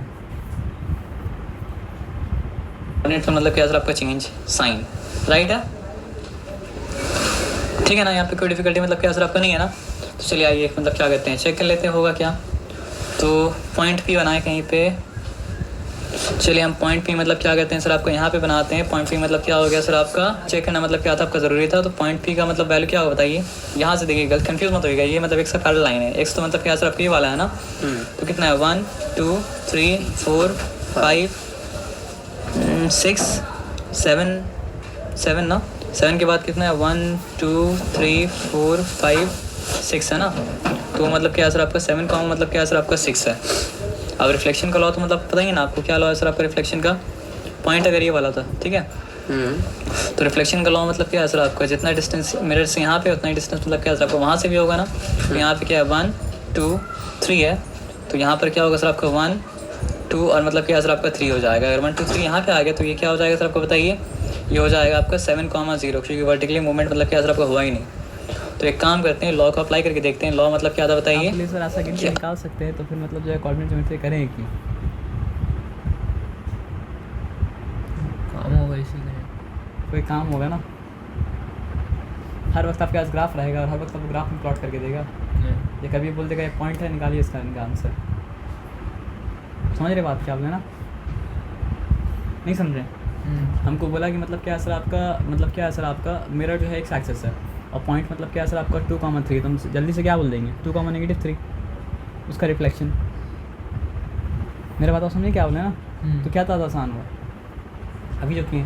A: ऑर्डिनेट का मतलब क्या सर आपका चेंज साइन, राइट है, ठीक है ना। यहाँ पे कोई डिफिकल्टी मतलब क्या सर आपका नहीं है ना। तो चलिए आइए मतलब क्या कहते हैं, चेक कर लेते हैं होगा क्या। तो पॉइंट पी बनाए कहीं पे, चलिए हम पॉइंट पी मतलब क्या कहते हैं सर आपको यहाँ पे बनाते हैं। पॉइंट पी मतलब क्या हो गया सर आपका, चेक करना मतलब क्या था आपका ज़रूरी था। तो पॉइंट पी का मतलब वैल्यू क्या होगा बताइए, यहाँ से देखिए गलत कन्फ्यूज मत होइएगा, ये मतलब एक्स का पैरेलल लाइन है, एक्स तो मतलब क्या सर आपका ये वाला है ना। तो कितना है 1 2 3 4 5 6 7 ना, 7 के बाद कितना है 1 2 3 4 5 6 है ना। तो मतलब क्या सर आपका 7 का मतलब क्या सर आपका 6 है। अब रिफ्लेक्शन का लॉ तो मतलब पता ही है ना आपको, क्या लॉ है सर आपका रिफ्लेक्शन का, पॉइंट अगर ये वाला था, ठीक है। तो रिफ्लेक्शन का लॉ मतलब क्या है सर आपका, जितना डिस्टेंस मिरर से यहाँ पे उतना ही डिस्टेंस मतलब क्या है सर आपका वहाँ से भी होगा ना। तो यहाँ पे क्या है 1 2 3 है, तो यहाँ पर क्या होगा सर आपका 1 2 और मतलब क्या सर आपका 3 हो जाएगा। अगर 1 2 3 यहाँ पे आ गया तो ये क्या हो जाएगा सर आपको बताइए, ये हो जाएगा आपका 7,0, क्योंकि वर्टिकली मूवमेंट मतलब क्या सर आपका हुआ ही नहीं। तो एक काम करते हैं, लॉ को अप्लाई करके देखते हैं। लॉ मतलब क्या था बताइए।
B: आप सर ऐसा गिनती निकाल सकते हैं, तो फिर मतलब जो है कोऑर्डिनेट ज्योमेट्री करें कि
D: काम होगा इसी का,
B: कोई काम होगा ना। हर वक्त आपके पास ग्राफ रहेगा और हर वक्त आपको ग्राफ में प्लॉट करके देगा। ये कभी बोल देगा एक पॉइंट है, निकालिए इसका इनका आंसर। समझ रहे बात क्या आपने ना, नहीं समझे? हमको बोला कि मतलब क्या है सर आपका, मतलब क्या है सर आपका मिरर जो है एक्स एक्सिस है और पॉइंट मतलब क्या है सर आपका 2,3, तो हम जल्दी से क्या बोल देंगे 2,-3 उसका रिफ्लेक्शन। मेरे बात आप समझे क्या बोले ना। तो क्या था आसान हुआ अभी जो किए,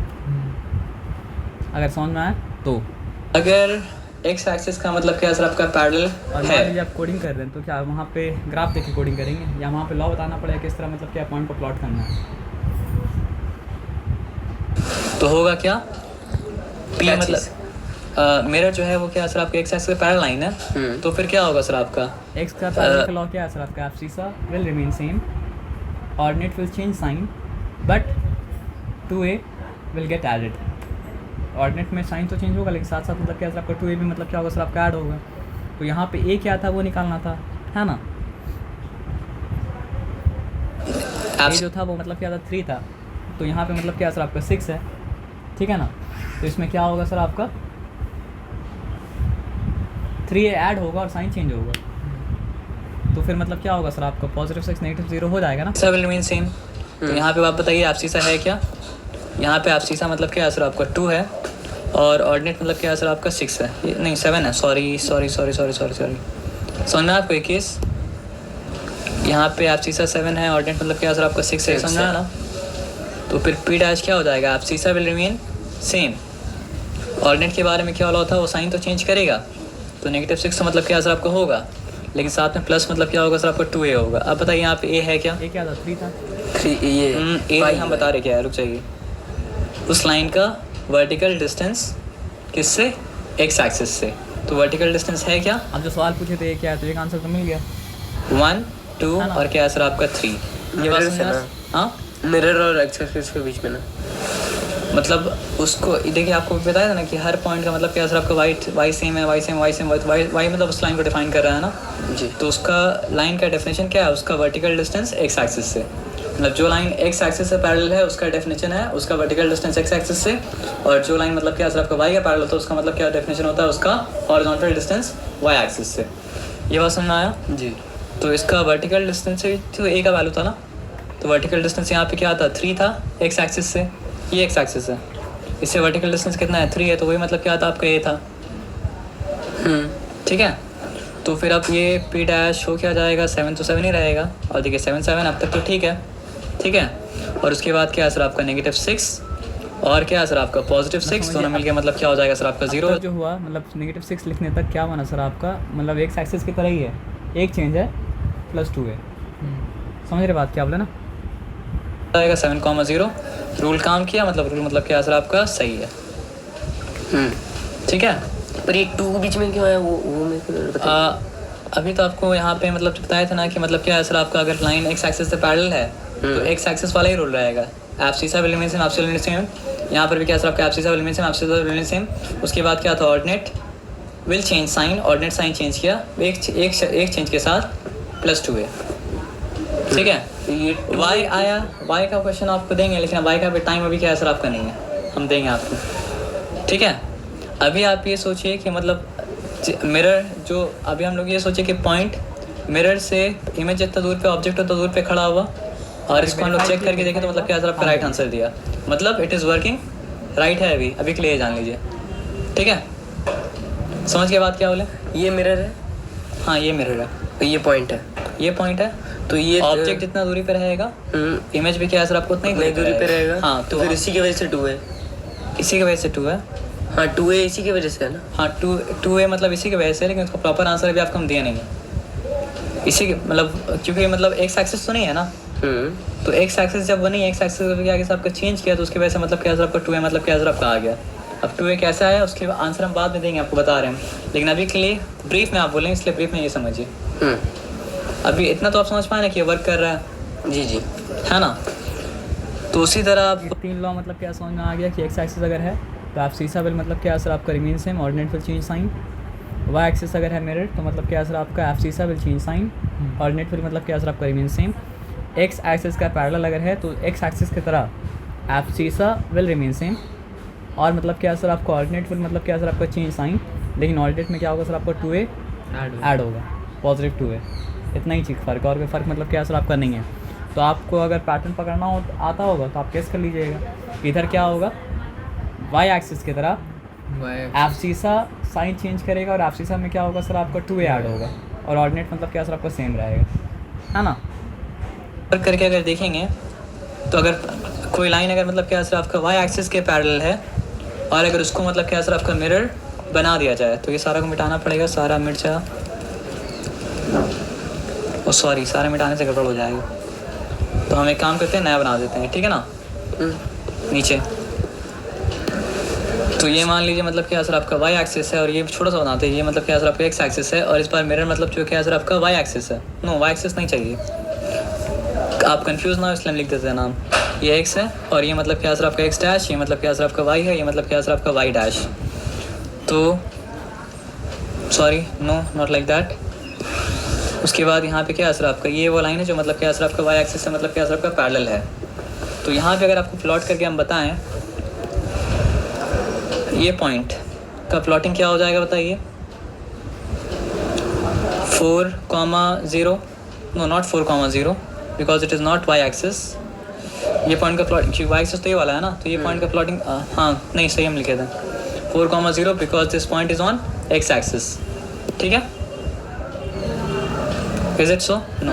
B: अगर समझ में आया तो।
A: अगर एक्स एक्सिस का मतलब क्या सर आपका पैरेलल
B: और मान
A: है,
B: लीजिए आप कोडिंग कर रहे हैं तो क्या वहाँ पे ग्राफ देख के कोडिंग करेंगे या वहाँ पे लॉ बताना पड़ेगा किस तरह मतलब क्या पॉइंट को प्लॉट करना है।
A: तो होगा क्या पी
C: क्या
A: मतलब मिरर जो है वो क्या सर आपके एक्स एक्सिस का पैरेलल लाइन है, तो फिर क्या होगा सर आपका
B: एक्स का पैरेलल का लॉ क्या है सर आपका, abscissa will remain same, ordinate will change sign, but 2a will get added. Ordinate में साइन तो चेंज होगा लेकिन साथ साथ मतलब क्या सर आपका 2a भी मतलब क्या होगा सर आपका ऐड होगा। तो यहाँ पे a क्या था वो निकालना था, है ना। a जो था वो मतलब क्या था 3 था, तो यहाँ पे मतलब क्या सर आपका 6 है, ठीक है ना। तो इसमें क्या होगा सर आपका 3a ऐड होगा और साइन चेंज होगा, तो फिर मतलब क्या होगा सर आपका +6 -0 हो जाएगा ना।
A: Will remain same. तो यहाँ पे आप बताइए एब्सिसा है क्या, यहाँ पे एब्सिसा मतलब क्या है सर आपका 2 है और ऑर्डिनेट मतलब क्या है सर आपका 6 है, नहीं 7 है, सॉरी समझना आपको एक केस, यहाँ पे एब्सिसा 7 है, ऑर्डिनेट मतलब क्या है सर आपका 6 है, समझना ना। तो फिर पी डैश क्या हो जाएगा, abscissa will remain same. Ordinate के बारे में क्या वाला था, वो साइन तो चेंज करेगा, तो -6 तो मतलब क्या है सर आपका होगा, लेकिन साथ में प्लस मतलब क्या होगा सर आपका 2a होगा। अब बताइए यहाँ पे a है क्या,
B: a क्या था 3 था,
C: 3 ये
A: a हम बता रहे क्या है, रुक जाइए। उस लाइन का वर्टिकल डिस्टेंस किससे, एक्स एक्सिस से, तो वर्टिकल डिस्टेंस है क्या
B: अब जो सवाल पूछे थे ये क्या है, तो एक आंसर तो मिल गया।
A: 1 2
B: है ना?
A: और क्या है सर आपका 3। ये बात
C: Mirror से
A: समझना,
C: ना।
A: हाँ
C: मिरर और एक्स एक्सिस के बीच में ना।
A: मतलब उसको देखिए आपको बताया था ना कि हर पॉइंट का मतलब क्या है सर आपका वाई सेम है, वाई मतलब उस लाइन को डिफाइन कर रहा है ना।
C: जी
A: तो उसका लाइन का डेफिनेशन क्या है, उसका वर्टिकल डिस्टेंस एक्स एक्सिस से, मतलब जो लाइन एक्स एक्सिस से पैरेलल है उसका डेफिनेशन है उसका वर्टिकल डिस्टेंस एक्स एक्सिस से, और जो लाइन मतलब क्या है सर आपका वाई का पैरेलल होता है उसका मतलब क्या डेफिनेशन होता है उसका हॉरिजॉन्टल डिस्टेंस वाई एक्सिस से। ये बात समझ में आया।
C: जी
A: तो इसका वर्टिकल डिस्टेंस तो ए का वैल्यू था ना, तो वर्टिकल डिस्टेंस यहाँ पे क्या था 3 था एक्स एक्सिस से, ये एक्स एक्सिस है, इससे वर्टिकल डिस्टेंस कितना है 3 है, तो वही मतलब क्या था आपका ए था, ठीक है। तो फिर अब ये पी डैश हो क्या जाएगा, 7 तो 7 ही रहेगा, और देखिए 7 अब तक तो ठीक है। और उसके बाद क्या है सर आपका -6 और क्या है सर आपका +6, दोनों मिलके मतलब क्या हो जाएगा सर आपका 0
B: जो हुआ मतलब -6 लिखने तक क्या बना सर आपका, मतलब एक्स एक्सिस की तरह ही है, एक चेंज है +2 है, समझ रहे बात क्या बोले ना।
A: जाएगा 7,0 रूल काम किया, मतलब रूल मतलब क्या है सर आपका सही है, ठीक है।
C: पर ये 2 बीच में क्यों आया वो मेरे को बताइए।
A: अभी तो आपको यहाँ पे मतलब बताया था ना कि मतलब क्या है सर आपका अगर लाइन एक्स एक्सिस से पैरेलल है तो एक्स एक्सिस वाला ही रूल रहेगा, abscissa will remain same, abscissa will remain same. यहाँ पर भी क्या है सर आपका abscissa will remain same, abscissa will remain same. उसके बाद क्या था, ordinate will change sign, ordinate sign change किया एक चेंज के साथ +2a, ठीक है।
C: ये
A: वाई आया, वाई का क्वेश्चन आपको देंगे, लेकिन वाई का भी टाइम अभी क्या है सर आपका नहीं है, हम देंगे आपको, ठीक है। अभी आप ये सोचिए कि मतलब मिरर जो अभी हम लोग ये सोचे कि पॉइंट मिरर से इमेज जितना दूर पे ऑब्जेक्ट उतना दूर पे खड़ा हुआ, और इसको हम लोग चेक करके देखें तो मतलब क्या सर आपका राइट आंसर दिया, मतलब इट इज़ वर्किंग राइट है अभी के लिए जान लीजिए, ठीक है। समझ के बाद क्या बोले,
C: ये मिरर है,
A: हाँ ये मिरर है,
C: ये पॉइंट है,
A: ये पॉइंट है।
C: तो ये
A: ऑब्जेक्ट जितना दूरी पे रहेगा इमेज भी क्या है सर आपको उतना ही
C: नई दूरी पे रहेगा।
A: हाँ,
C: तो फिर इसी की वजह से 2 है।
A: इसी की वजह से 2 है,
C: हाँ 2 है इसी की वजह से है ना।
A: हाँ 2a मतलब इसी की वजह से, लेकिन उसका प्रॉपर आंसर अभी आपको हम दिया नहीं है, इसी के मतलब क्योंकि मतलब एक्स एक्सिस तो नहीं है ना, तो एक्स एक्सिस जब बनी एक्स एक्सिस के आगे से आपका चेंज किया तो उसकी वजह से मतलब क्या सर आपका 2a मतलब क्या सर आपका आ गया। अब 2a कैसा आया उसके आंसर हम बाद में देंगे, आपको बता रहे हैं, लेकिन अभी के लिए ब्रीफ में आप बोलें, इसलिए ब्रीफ में ये समझिए। अभी इतना तो आप समझ पाए ना कि ये वर्क कर रहा है,
C: जी
A: है ना। तो उसी तरह आप
B: 3 लॉ मतलब क्या समझ में आ गया कि एक्स एक्सिस अगर है तो एब्सिसा विल मतलब क्या सर आपका remain same, ordinate will change sign. Y axis अगर है मिरर तो मतलब क्या सर आपका abscissa will change sign, ordinate will मतलब क्या सर आपका रिमेन सेम। एक्स एक्सिस का पैरेलल अगर है तो एक्स एक्सिस की तरह एब्सिसा विल रिमेन सेम, और मतलब क्या सर आपका ऑर्डिनेट विल मतलब क्या सर आपका चेंज साइन, लेकिन ऑर्डिनेट में क्या होगा सर आपका 2a ऐड होगा, +2a, इतना ही चीज़ फ़र्क है, और कोई फ़र्क मतलब क्या सर आपका नहीं है। तो आपको अगर पैटर्न पकड़ना हो आता होगा तो आप कैसे कर लीजिएगा, इधर क्या होगा वाई एक्सिस की तरह एब्सिसा साइन चेंज करेगा, और एब्सिसा में क्या होगा सर आपका 2a ऐड होगा, और ऑर्डिनेट मतलब क्या सर आपका सेम रहेगा, है ना।
A: वर्क करके अगर देखेंगे तो अगर कोई लाइन अगर मतलब क्या सर आपका वाई एक्सिस के पैरेलल है और अगर उसको मतलब क्या सर आपका मिरर बना दिया जाए तो ये सारा को मिटाना पड़ेगा, सारा मिर्चा, ओ सॉरी, सारा मिटाने से गड़बड़ हो जाएगा। तो हम एक काम करते हैं, नया बना देते हैं, ठीक है ना। नीचे तो ये मान लीजिए मतलब क्या सर आपका y एक्सिस है और ये छोटा सा बनाते हैं, ये मतलब क्या सर आपका x एक्सिस है और इस पर मिरर मतलब जो क्या सर आपका y एक्सिस है। नो, y एक्सिस नहीं चाहिए, आप कंफ्यूज ना हो इसलिए हम लिख देते हैं नाम। ये x है और ये मतलब क्या सर आपका x डैश, ये मतलब क्या सर आपका y है, ये मतलब क्या सर आपका y डैश। तो sorry, no not like that. उसके बाद यहाँ पे क्या असर आपका, ये वो लाइन है जो मतलब क्या असर आपका y एक्सिस से मतलब क्या असर आपका पैरेलल है। तो यहाँ पे अगर आपको प्लॉट करके हम बताएं, ये पॉइंट का प्लॉटिंग क्या हो जाएगा बताइए, 4,0, no not 4,0 because it is not y axis. ये पॉइंट का प्लॉट, y एक्सिस तो ये वाला है ना, तो ये पॉइंट का प्लॉटिंग हाँ नहीं सही हम लिखे थे 4,0 because this point is on x axis, ठीक है। Is it so? नो,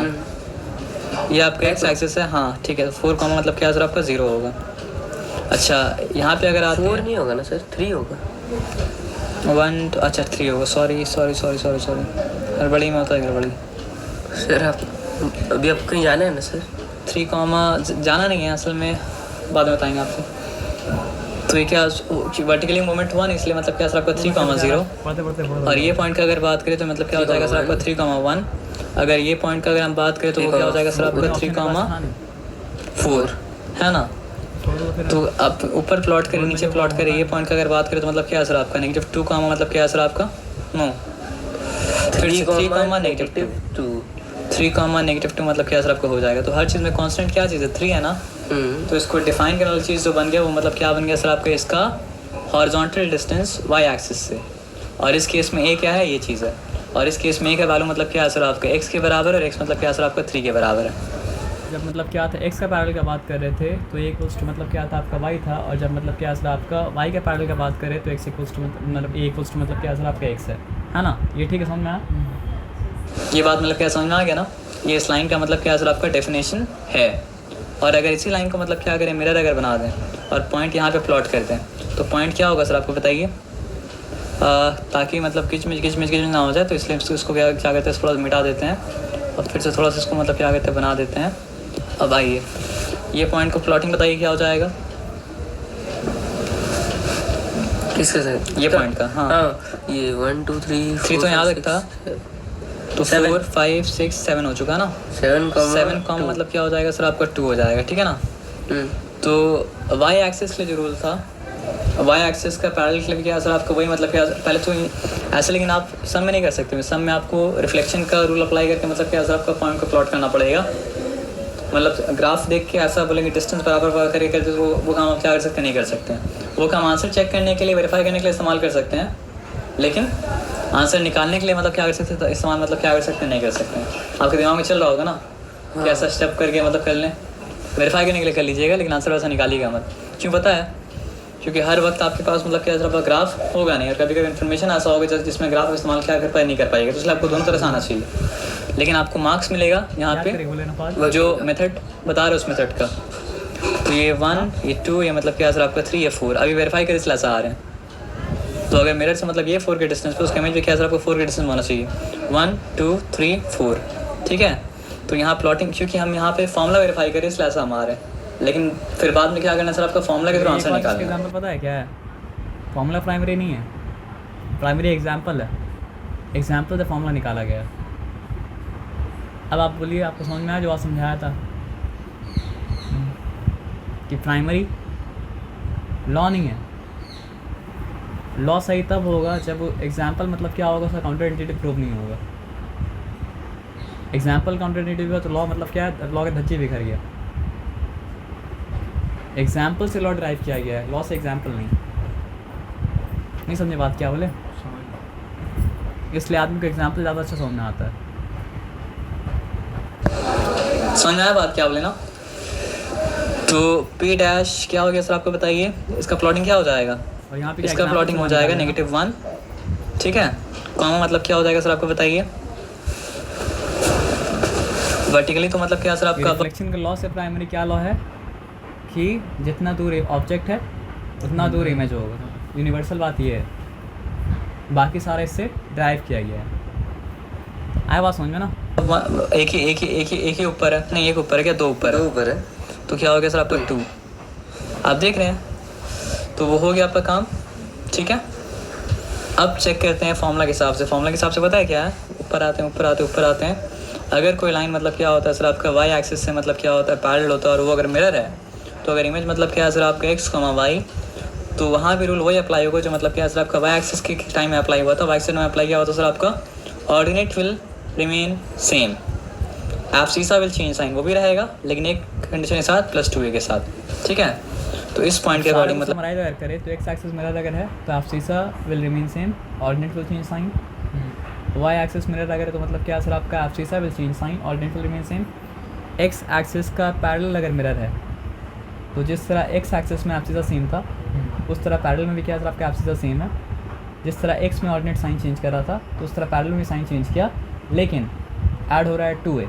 A: ये आपका x एक्सिस है, हाँ ठीक है। 4 मतलब क्या सर आपका 0 होगा। अच्छा यहाँ पे अगर आप
C: 4 नहीं होगा ना सर, 3 होगा।
A: 1 अच्छा 3 होगा, सॉरी गड़बड़ी में होता है गड़बड़ी।
C: सर आप अभी आप कहीं जाना है ना सर?
A: 3 जाना नहीं है असल में, बाद में बताएंगे आपको। तो ये क्या वर्टिकली मूवमेंट हुआ नहीं, इसलिए मतलब क्या सर आपका 3,0 और ये पॉइंट का अगर बात करें तो मतलब क्या हो जाएगा सर आपका 3,1। अगर ये पॉइंट का अगर हम बात करें तो वो क्या हो जाएगा सर आपका 3,4, है ना। तो आप ऊपर प्लॉट करें, नीचे प्लॉट करें, ये पॉइंट का अगर बात करें तो मतलब क्या सर आपका -2, मतलब क्या सर आपका नो 3, -2 मतलब क्या सर आपका हो जाएगा। तो हर चीज़ में कांस्टेंट क्या चीज़ है, 3 है ना। तो इसको डिफाइन करने वाली चीज़ जो बन गया वो मतलब क्या बन गया सर आपका, इसका हॉरिजॉन्टल डिस्टेंस y एक्सिस से। और इस केस में a क्या है, ये चीज़ है। और इस केस में a का वैल्यू मतलब क्या है सर आपका x के बराबर है और x मतलब क्या सर आपका 3 के बराबर है।
B: जब मतलब क्या था x का पैरेलल का बात कर रहे थे तो a इक्वल्स टू मतलब क्या था आपका y था, और जब मतलब क्या सर आपका y के पैरेलल का बात करें तो x इक्वल्स टू मतलब a इक्वल्स टू मतलब क्या सर आपका x है ना। ये ठीक है, समझ में आया?
A: ये बात मतलब क्या समझ में आ गया ना। ये इस लाइन का मतलब क्या सर आपका डेफिनेशन है। और अगर इसी लाइन को मतलब क्या करें, मिरर अगर बना दें और पॉइंट यहाँ पे प्लॉट कर दें तो पॉइंट क्या होगा सर आपको बताइए, ताकि मतलब किचमिच ना हो जाए, तो इसलिए इसको क्या कहते हैं, थोड़ा सा मिटा देते हैं और फिर से थोड़ा सा इसको मतलब क्या कहते हैं बना देते हैं। अब आइए ये पॉइंट को प्लॉटिंग बताइए क्या हो जाएगा
C: किसके साथ,
A: ये पॉइंट का। हाँ
C: ये 1 2 3
A: 3 तो यहाँ तक था, तो 4 5 6 7 हो चुका है ना। 7 कॉम मतलब क्या हो जाएगा सर आपका 2 हो जाएगा, ठीक है ना। तो y एक्सिस के लिए जो रूल था, y एक्सिस का पैरेलल के लिए क्या सर आपका वही मतलब क्या, पहले तो ऐसे, लेकिन आप सम में नहीं कर सकते, सम में आपको रिफ्लेक्शन का रूल अप्लाई करके मतलब क्या सर आपका पॉइंट को प्लॉट करना पड़ेगा। मतलब ग्राफ देख के ऐसा बोलेंगे डिस्टेंस बराबर करके तो वो काम आप क्या कर सकते हैं, नहीं कर सकते हैं। वो काम आंसर चेक करने के लिए, वेरीफाई करने के लिए इस्तेमाल कर सकते हैं, लेकिन आंसर निकालने के लिए मतलब क्या कर सकते हैं इस्तेमाल मतलब क्या कर सकते हैं, नहीं कर सकते हैं। आपके दिमाग में चल रहा होगा ना कि ऐसा स्टेप करके मतलब कर लें, वेरीफाई करने के लिए कर लीजिएगा, लेकिन आंसर वैसा निकालिएगा मत। क्यों पता है, क्योंकि हर वक्त आपके पास मतलब क्या आपका ग्राफ होगा नहीं, और कभी कभी इन्फॉर्मेशन ऐसा होगा जिसमें ग्राफ इस्तेमाल क्या कर पाए नहीं कर पाएगा, तो इसलिए आपको दोनों तरह से आना चाहिए। लेकिन आपको मार्क्स मिलेगा यहाँ पे जो मेथड बता रहे उस मेथड का। तो ये 1 ये 2 ये मतलब क्या सर आपका 3 ये 4 अभी वेरीफाई कर इसलिए ऐसा आ रहे हैं। तो अगर मिरर से मतलब ये 4 के डिस्टेंस पे उसका इमेज भी क्या सर आपको 4 के डिस्टेंस होना चाहिए, 1 2 3 4, ठीक है। तो यहाँ प्लॉटिंग, क्योंकि हम यहाँ पे फॉर्मूला वेरीफाई करें इसलिए ऐसा हमारे, लेकिन फिर बाद में क्या करना सर आपका फॉर्मूला के थ्रू आंसर निकालना।
B: एग्जांपल पता है क्या है, फॉर्मूला प्राइमरी नहीं है, प्राइमरी एग्जांपल है, एग्जांपल से फॉर्मूला निकाला गया। अब आप बोलिए आपको समझ में आया जो आप समझाया था कि प्राइमरी लॉ नहीं है। लॉ सही तब होगा जब एग्जांपल मतलब क्या होगा, उसका काउंटर इंडिकेटिव प्रूफ नहीं होगा। एग्जांपल काउंटर इंडिकेटिव है तो लॉ मतलब क्या है, लॉ के धज्जे बिखर गया। एग्जाम्पल से लॉ ड्राइव किया गया है, लॉ से एग्जाम्पल नहीं समझे बात क्या बोले, इसलिए आदमी को एग्जाम्पल ज़्यादा अच्छा समझ में आता है।
A: समझ में आया बात क्या बोले ना। तो P डैश क्या हो गया सर आपको बताइए, इसका प्लॉटिंग क्या हो जाएगा,
B: और यहाँ पे
A: इसका प्लॉटिंग हो जाएगा -1, ठीक है। कॉमा मतलब क्या हो जाएगा सर आपको बताइए, वर्टिकली तो मतलब क्या सर आपका
B: रिफ्लेक्शन का लॉ से प्राइमरी क्या लॉ है कि जितना दूर ऑब्जेक्ट है उतना दूर इमेज होगा। यूनिवर्सल बात ये है, बाकी सारा इससे ड्राइव किया गया है। आया बात समझ में ना?
A: एक ही ऊपर है, नहीं एक ऊपर है क्या, दो ऊपर है,
C: दो ऊपर है।
A: तो क्या हो गया सर आपका 2, आप देख रहे हैं, तो वो हो गया आपका काम। ठीक है, अब चेक करते हैं फॉर्मूला के हिसाब से। फॉर्मूला के हिसाब से पता है क्या है, ऊपर आते हैं ऊपर आते ऊपर आते हैं। अगर कोई लाइन मतलब क्या होता है सर आपका वाई एक्सिस से मतलब क्या होता है पैरेलल होता है, और वो अगर मिरर है, तो अगर इमेज मतलब क्या है सर आपका एक्स कमा वाई, तो वहाँ भी रूल वही अप्लाई होगा जो मतलब क्या है सर आपका वाई एक्सिस के टाइम में अप्लाई हुआ था। वाई एक्सिस में अप्लाई किया होता सर आपका ordinate will remain same, abscissa will change sign, वो भी रहेगा लेकिन एक कंडीशन के साथ +2a के साथ। ठीक है, तो इस पॉइंट के अकॉर्डिंग मतलब
B: समराइज अगर करें तो एक्स एक्सिस मिरर अगर है तो abscissa will remain same, ordinate will change sign. Y axis mirror अगर है तो मतलब क्या सर आपका abscissa will change sign, ordinate will remain same. X axis का पैरेलल अगर मिरर है तो जिस तरह एक्स एक्सिस में एब्सिसा सेम था उस तरह पैरेलल में भी क्या सर आपका एब्सिसा सेम है। जिस तरह एक्स में ऑर्डिनेट साइन चेंज कर रहा था तो उस तरह पैरेलल में साइन चेंज किया, लेकिन ऐड हो रहा है 2a,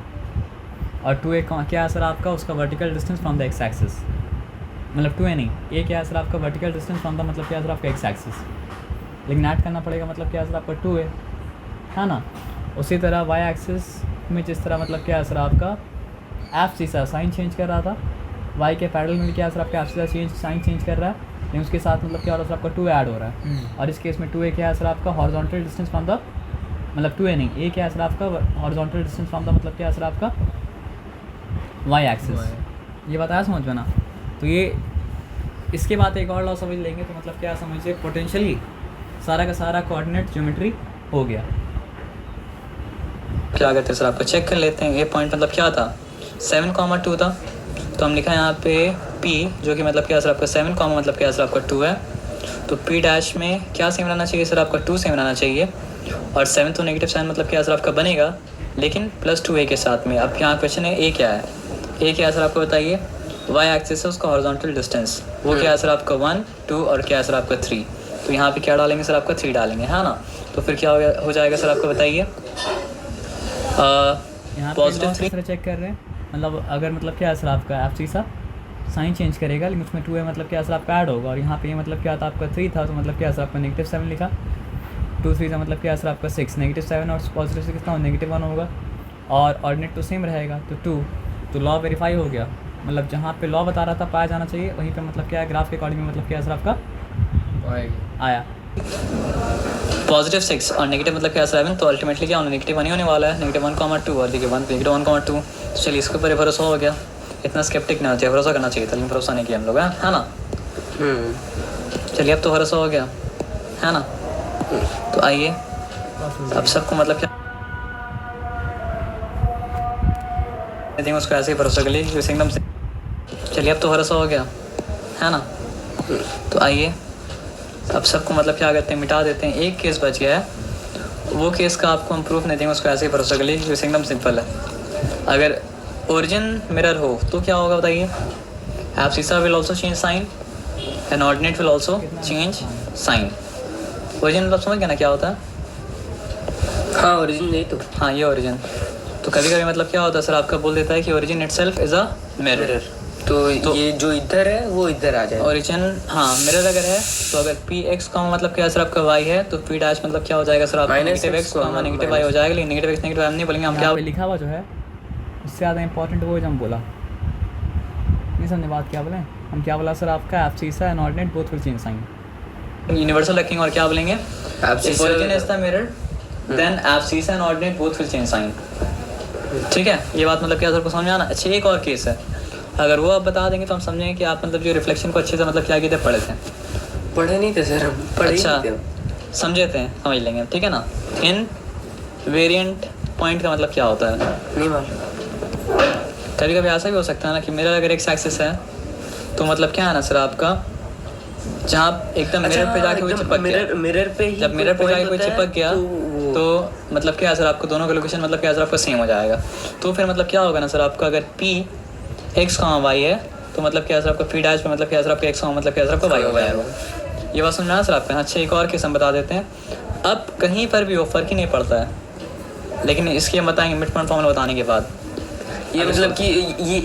B: और 2a क्या है सर आपका उसका vertical distance from the x axis, मतलब 2a नहीं, ये क्या है सर आपका वर्टिकल डिस्टेंस फ्रॉम द मतलब क्या है सर आपका एक्स एक्सिस, लेकिन ऐड करना पड़ेगा मतलब क्या है सर आपका 2a, है ना। उसी तरह वाई एक्सिस में जिस तरह मतलब क्या है सर आपका एब्सिसा साइन चेंज कर रहा था, वाई के पैरेलल में भी क्या है सर आपका एब्सिसा साइन चेंज कर रहा है, लेकिन उसके साथ मतलब क्या हो रहा है सर आपका 2a ऐड हो रहा है। और इस केस में 2a क्या है सर आपका हॉरिजॉन्टल डिस्टेंस फ्रॉम द, मतलब 2a नहीं, ए क्या है सर आपका हॉरिजॉन्टल डिस्टेंस फ्रॉम द मतलब क्या है सर आपका वाई एक्सिस। ये बताया समझ में ना? तो ये इसके बाद एक और लॉ समझ लेंगे तो मतलब क्या समझिए, पोटेंशियली सारा का सारा कोऑर्डिनेट ज्योमेट्री हो गया।
A: क्या कहते हैं सर आपका चेक कर लेते हैं। ये पॉइंट मतलब क्या था, 7,2 था, तो हम लिखा है यहाँ पे P जो कि मतलब क्या सर आपका 7, मतलब क्या सर आपका 2 है, तो P डैश में क्या सेम रहना चाहिए सर आपका 2 सेम रहना चाहिए, और 7 तो नेगेटिव साइन मतलब क्या सर आपका बनेगा, लेकिन +2a के साथ में। अब यहाँ क्वेश्चन है a क्या है, a क्या है सर आपको बताइए, वाई एक्सिस है उसका हॉरिजॉन्टल डिस्टेंस, वो क्या है सर आपका 1, 2 और क्या है सर आपका 3, तो यहाँ पे क्या डालेंगे सर आपका 3 डालेंगे, है ना। तो फिर क्या हो जाएगा सर आपको बताइए,
B: यहाँ
A: पॉजिटिव 3
B: चेक कर रहे हैं, मतलब अगर मतलब क्या है सर आपका एब्सिसा साइन चेंज करेगा, लेकिन उसमें 2a मतलब क्या सर आपका ऐड होगा, और यहाँ पे मतलब क्या था आपका 3 था, तो मतलब क्या सर आपका -7 लिखा, 2 3 का मतलब क्या सर आपका 6, -7 और +6 कितना -1 होगा, और ऑर्डिनेट तो सेम रहेगा, तो 2, तो लॉ वेरीफाई हो गया। मतलब जहाँ पे लॉ बता रहा था पाया जाना चाहिए, वहीं पे मतलब क्या है ग्राफ के अकॉर्डिंग मतलब क्या सर आपका आया।
A: +6 और नेगेटिव मतलब क्या 7, तो अल्टीमेटली क्या होना, -1 ही होने वाला है, -1,2 और देखिए -1,2। तो चलिए इसके ऊपर भरोसा हो गया, इतना स्केप्टिक ना चाहिए, भरोसा करना चाहिए था, लेकिन भरोसा नहीं किया हम लोग, है ना। चलिए अब तो भरोसा हो गया, है ना। तो आइए अब सबको मतलब क्या देंगे उसको ऐसे ही भरोसा कर लीजिए एकदम से। चलिए अब तो भरोसा हो गया, है ना। तो आइए अब सबको मतलब क्या करते हैं, मिटा देते हैं। एक केस बच गया है, वो केस का आपको हम प्रूफ नहीं देंगे, उसको ऐसे ही भरोसा कर लीजिए, एकदम सिंपल है। अगर ओरिजिन मिरर हो तो क्या होगा बताइए, abscissa will also change sign and ordinate will also change sign. Origin मतलब समझ गया ना क्या होता है,
C: हाँ ओरिजिन नहीं तो,
A: हाँ ये ओरिजिन। तो कभी कभी मतलब क्या होता है सर आपका बोल देता है कि origin itself is a mirror,
C: तो ये जो इधर है वो इधर आ जाए।
A: ओरिजिन हाँ मिरर अगर है तो अगर पी एक्स का मतलब क्या सर आपका वाई है, तो पी डैश मतलब क्या हो जाएगा सर आपका -x का नेगेटिव वाई हो जाएगा, लेकिन -x नेगेटिव वाई हम नहीं बोलेंगे, हम क्या
B: लिखा हुआ जो है उससे ज़्यादा इंपॉर्टेंट वो हम बोला नहीं समझे बात, क्या बोले हम, क्या बोला सर आपका abscissa and ordinate both will change sign,
A: universal रखेंगे और क्या बोलेंगे, origin is the mirror then abscissa and ordinate both will change sign. ठीक है, ये बात मतलब क्या सर को समझ में आना। अच्छा एक और केस है, अगर वो आप बता देंगे तो हम समझेंगे कि आप मतलब जो रिफ्लेक्शन को अच्छे से मतलब क्या किए थे, पढ़े थे।
C: पढ़े नहीं थे सर, पढ़े
A: अच्छा
C: नहीं थे,
A: समझे थे, समझ लेंगे, ठीक है ना। इन वेरिएंट पॉइंट का मतलब क्या होता है,
C: नहीं मालूम।
A: कभी कभी ऐसा भी हो सकता है ना कि मिरर अगर एक्स एक्सिस है तो मतलब क्या है ना सर आपका, जहाँ एकदम मिरर पे जाके कोई चिपक गया,
C: मिरर पे ही
A: जब मिरर पे जाके कोई चिपक गया
C: तो
A: तो मतलब क्या है सर आपको दोनों का लोकेशन मतलब क्या है सर आपका सेम हो जाएगा। तो फिर मतलब क्या होगा ना सर आपका, अगर पी एक्स का वाई है तो मतलब क्या सर आपका पी डैश पे मतलब क्या सर आपका एक्स का मतलब क्या सर आपका वाई हो जाएगा। ये बात समझना सर आपका। अच्छा एक और केस हम बता देते हैं, अब कहीं पर भी वो फ़र्क ही नहीं पड़ता है, लेकिन इसके हम बताएंगे मिड पॉइंट फॉर्मूला बताने के बाद
C: ये मतलब कि ये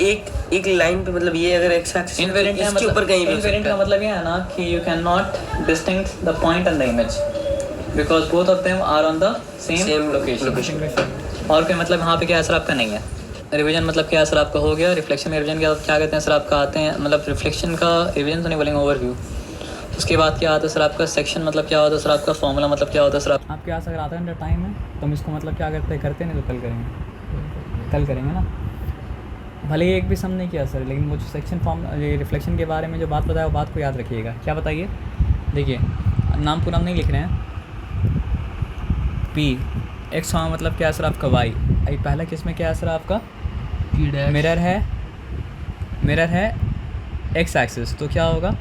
C: एक लाइन पे मतलब ये अगर एक्स एक्सिस
A: इनवेरिएंट है,
C: इसके ऊपर कहीं भी हो
A: इनवेरिएंट
C: सकता
A: का मतलब ये है ना कि you can not distinct the point and the image because both of them are on the same
C: same
A: location.
C: Location.
A: और कोई मतलब यहाँ पे क्या असर आपका नहीं है। रिवीजन मतलब क्या असर आपका हो गया। रिफ्लेक्शन में रिवीजन क्या कहते हैं सर आपका आते हैं, मतलब रिफ्लेक्शन का रिवीजन तो नहीं बोलेंगे, ओवरव्यू। उसके बाद क्या आता है सर आपका सेक्शन, मतलब क्या होता है सर आपका फॉर्मूला, मतलब क्या होता है सर
B: आपके पास अगर आधा घंटा टाइम है तो हम इसको मतलब क्या करते नहीं तो कल करेंगे ना। भले ही एक भी सम नहीं किया सर, लेकिन वो जो सेक्शन फॉर्म ये रिफ्लेक्शन के बारे में जो बात बताया वो बात को याद रखिएगा। क्या बताइए, देखिए नाम पूरा नहीं लिख रहे हैं। पी एक्स मतलब क्या है सर आपका वाई। आई पहला किस में क्या है सर आपका
D: P dash
B: मिरर है एक्स एक्सिस, तो क्या होगा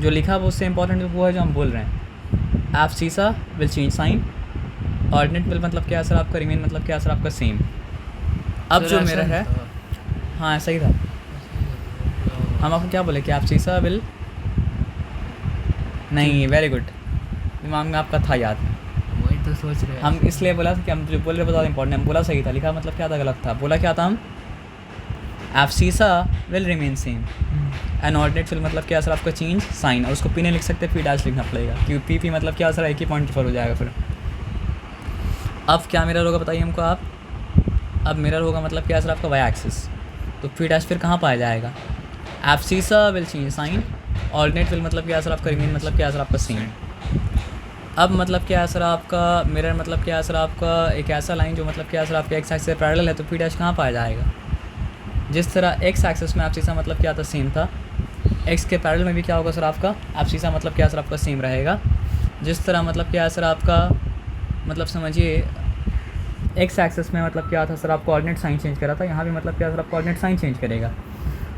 B: जो लिखा वो उससे इंपॉर्टेंट वो है जो हम बोल रहे हैं। Abscissa will change sign, ordinate will मतलब क्या है सर आपका रिमेन मतलब क्या है सर आपका सेम। अब
D: सर
B: जो
D: ऐसा
B: मिरर है,
D: नहीं था।
B: हाँ सही था। हम आपको क्या बोले कि आप सीसा विल नहीं, वेरी गुड, दिमाग में आपका था याद।
D: वही तो सोच रहे हैं
B: हम इसलिए बोला था कि हम जो बोल रहे बहुत इंपॉर्टेंट, हम बोला सही था, लिखा मतलब क्या था गलत था। बोला क्या था हम, एफ सीसा will remain same and ordinate will मतलब क्या सर आपका चेंज साइन, और उसको पी नहीं लिख सकते, पी डैश लिखना पड़ेगा क्योंकि पी मतलब क्या सर एक ही पॉइंट पर हो जाएगा फिर। अब क्या मिरर होगा बताइए हमको आप। अब मिरर होगा मतलब क्या सर आपका वाई एक्सिस, तो पी डैश फिर कहाँ पाया जाएगा। Abscissa will change sign, ordinate will मतलब क्या सर आपका रिमेन मतलब क्या सर आपका सेम। अब मतलब क्या है सर आपका मिरर मतलब क्या है सर आपका एक ऐसा लाइन जो मतलब क्या है सर आपके एक्स एक्सिस से पैरेलल है, तो पी डैश कहाँ पाया जाएगा। जिस तरह एक्स एक्सिस में एब्सिसा मतलब क्या था सेम था, एक्स के पैरेलल में भी क्या होगा सर आपका एब्सिसा मतलब क्या सर आपका सेम रहेगा। जिस तरह मतलब क्या है सर आपका मतलब समझिए एक्स एक्सिस में मतलब क्या था सर आपको ऑर्डिनेट साइन चेंज करा था, यहाँ भी मतलब क्या सर आपको ऑर्डिनेट साइन चेंज करेगा,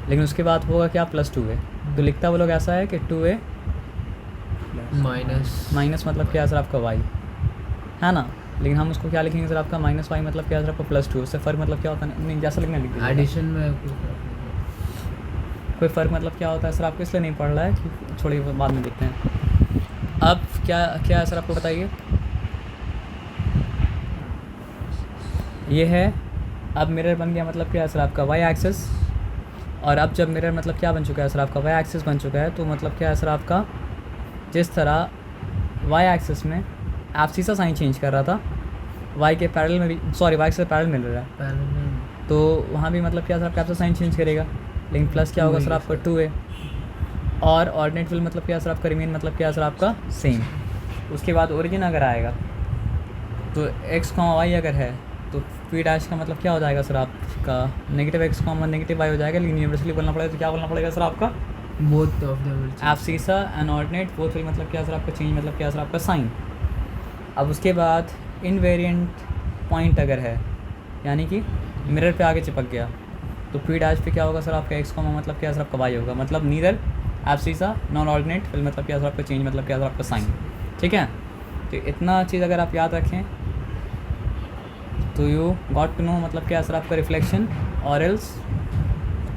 B: लेकिन उसके बाद होगा क्या +2a। तो लिखता वो लोग ऐसा है कि 2a माइनस मतलब क्या है सर आपका y है ना, लेकिन हम उसको क्या लिखेंगे सर आपका -y मतलब क्या है सर आपका +2। उससे फ़र्क मतलब क्या होता है, नहीं जैसा लिखना लिख दीजिए।
D: एडिशन में कोई
B: कोई फ़र्क मतलब क्या होता है सर आपको इसलिए नहीं पढ़ रहा है कि छोड़िए बाद में देखते हैं। अब क्या क्या है सर आपको बताइए, ये है अब मिरर बन गया मतलब क्या है सर आपका y एक्सिस, और अब जब मिरर मतलब क्या बन चुका है सर आपका y एक्सिस बन चुका है, तो मतलब क्या है सर आपका जिस तरह y एक्सिस में एब्सिसा साइन चेंज कर रहा था, y के पैरेलल में भी सॉरी y से पैरेलल मिल रहा है, तो वहाँ भी मतलब क्या सर आपका एब्सिसा साइन चेंज करेगा, लेकिन प्लस क्या होगा सर आपका 2a, और ऑर्डिनेट विल मतलब क्या सर आपका रिमेन मतलब क्या सर आपका सेम। उसके बाद ओरिजिन अगर आएगा तो x, y अगर है तो पी डैश का मतलब क्या हो जाएगा सर आपका -x, -y हो जाएगा, लेकिन यूनिवर्सली बोलना पड़ेगा तो क्या बोलना पड़ेगा सर आपका
D: both of them
B: abscissa and ordinate both will मतलब क्या सर आपका चेंज मतलब क्या सर आपका साइन। अब उसके बाद इनवेरिएंट पॉइंट अगर है यानी कि मिरर पे आगे चिपक गया, तो पी डैश पे क्या होगा सर आपका x, मतलब क्या सर आपका y होगा, मतलब neither abscissa non ordinate will मतलब क्या सर आपका चेंज मतलब क्या सर आपका साइन। ठीक है, तो इतना चीज़ अगर आप याद रखें तो यू गॉट टू नो मतलब क्या सर आपका रिफ्लेक्शन, और एल्स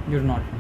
B: यू डू नॉट।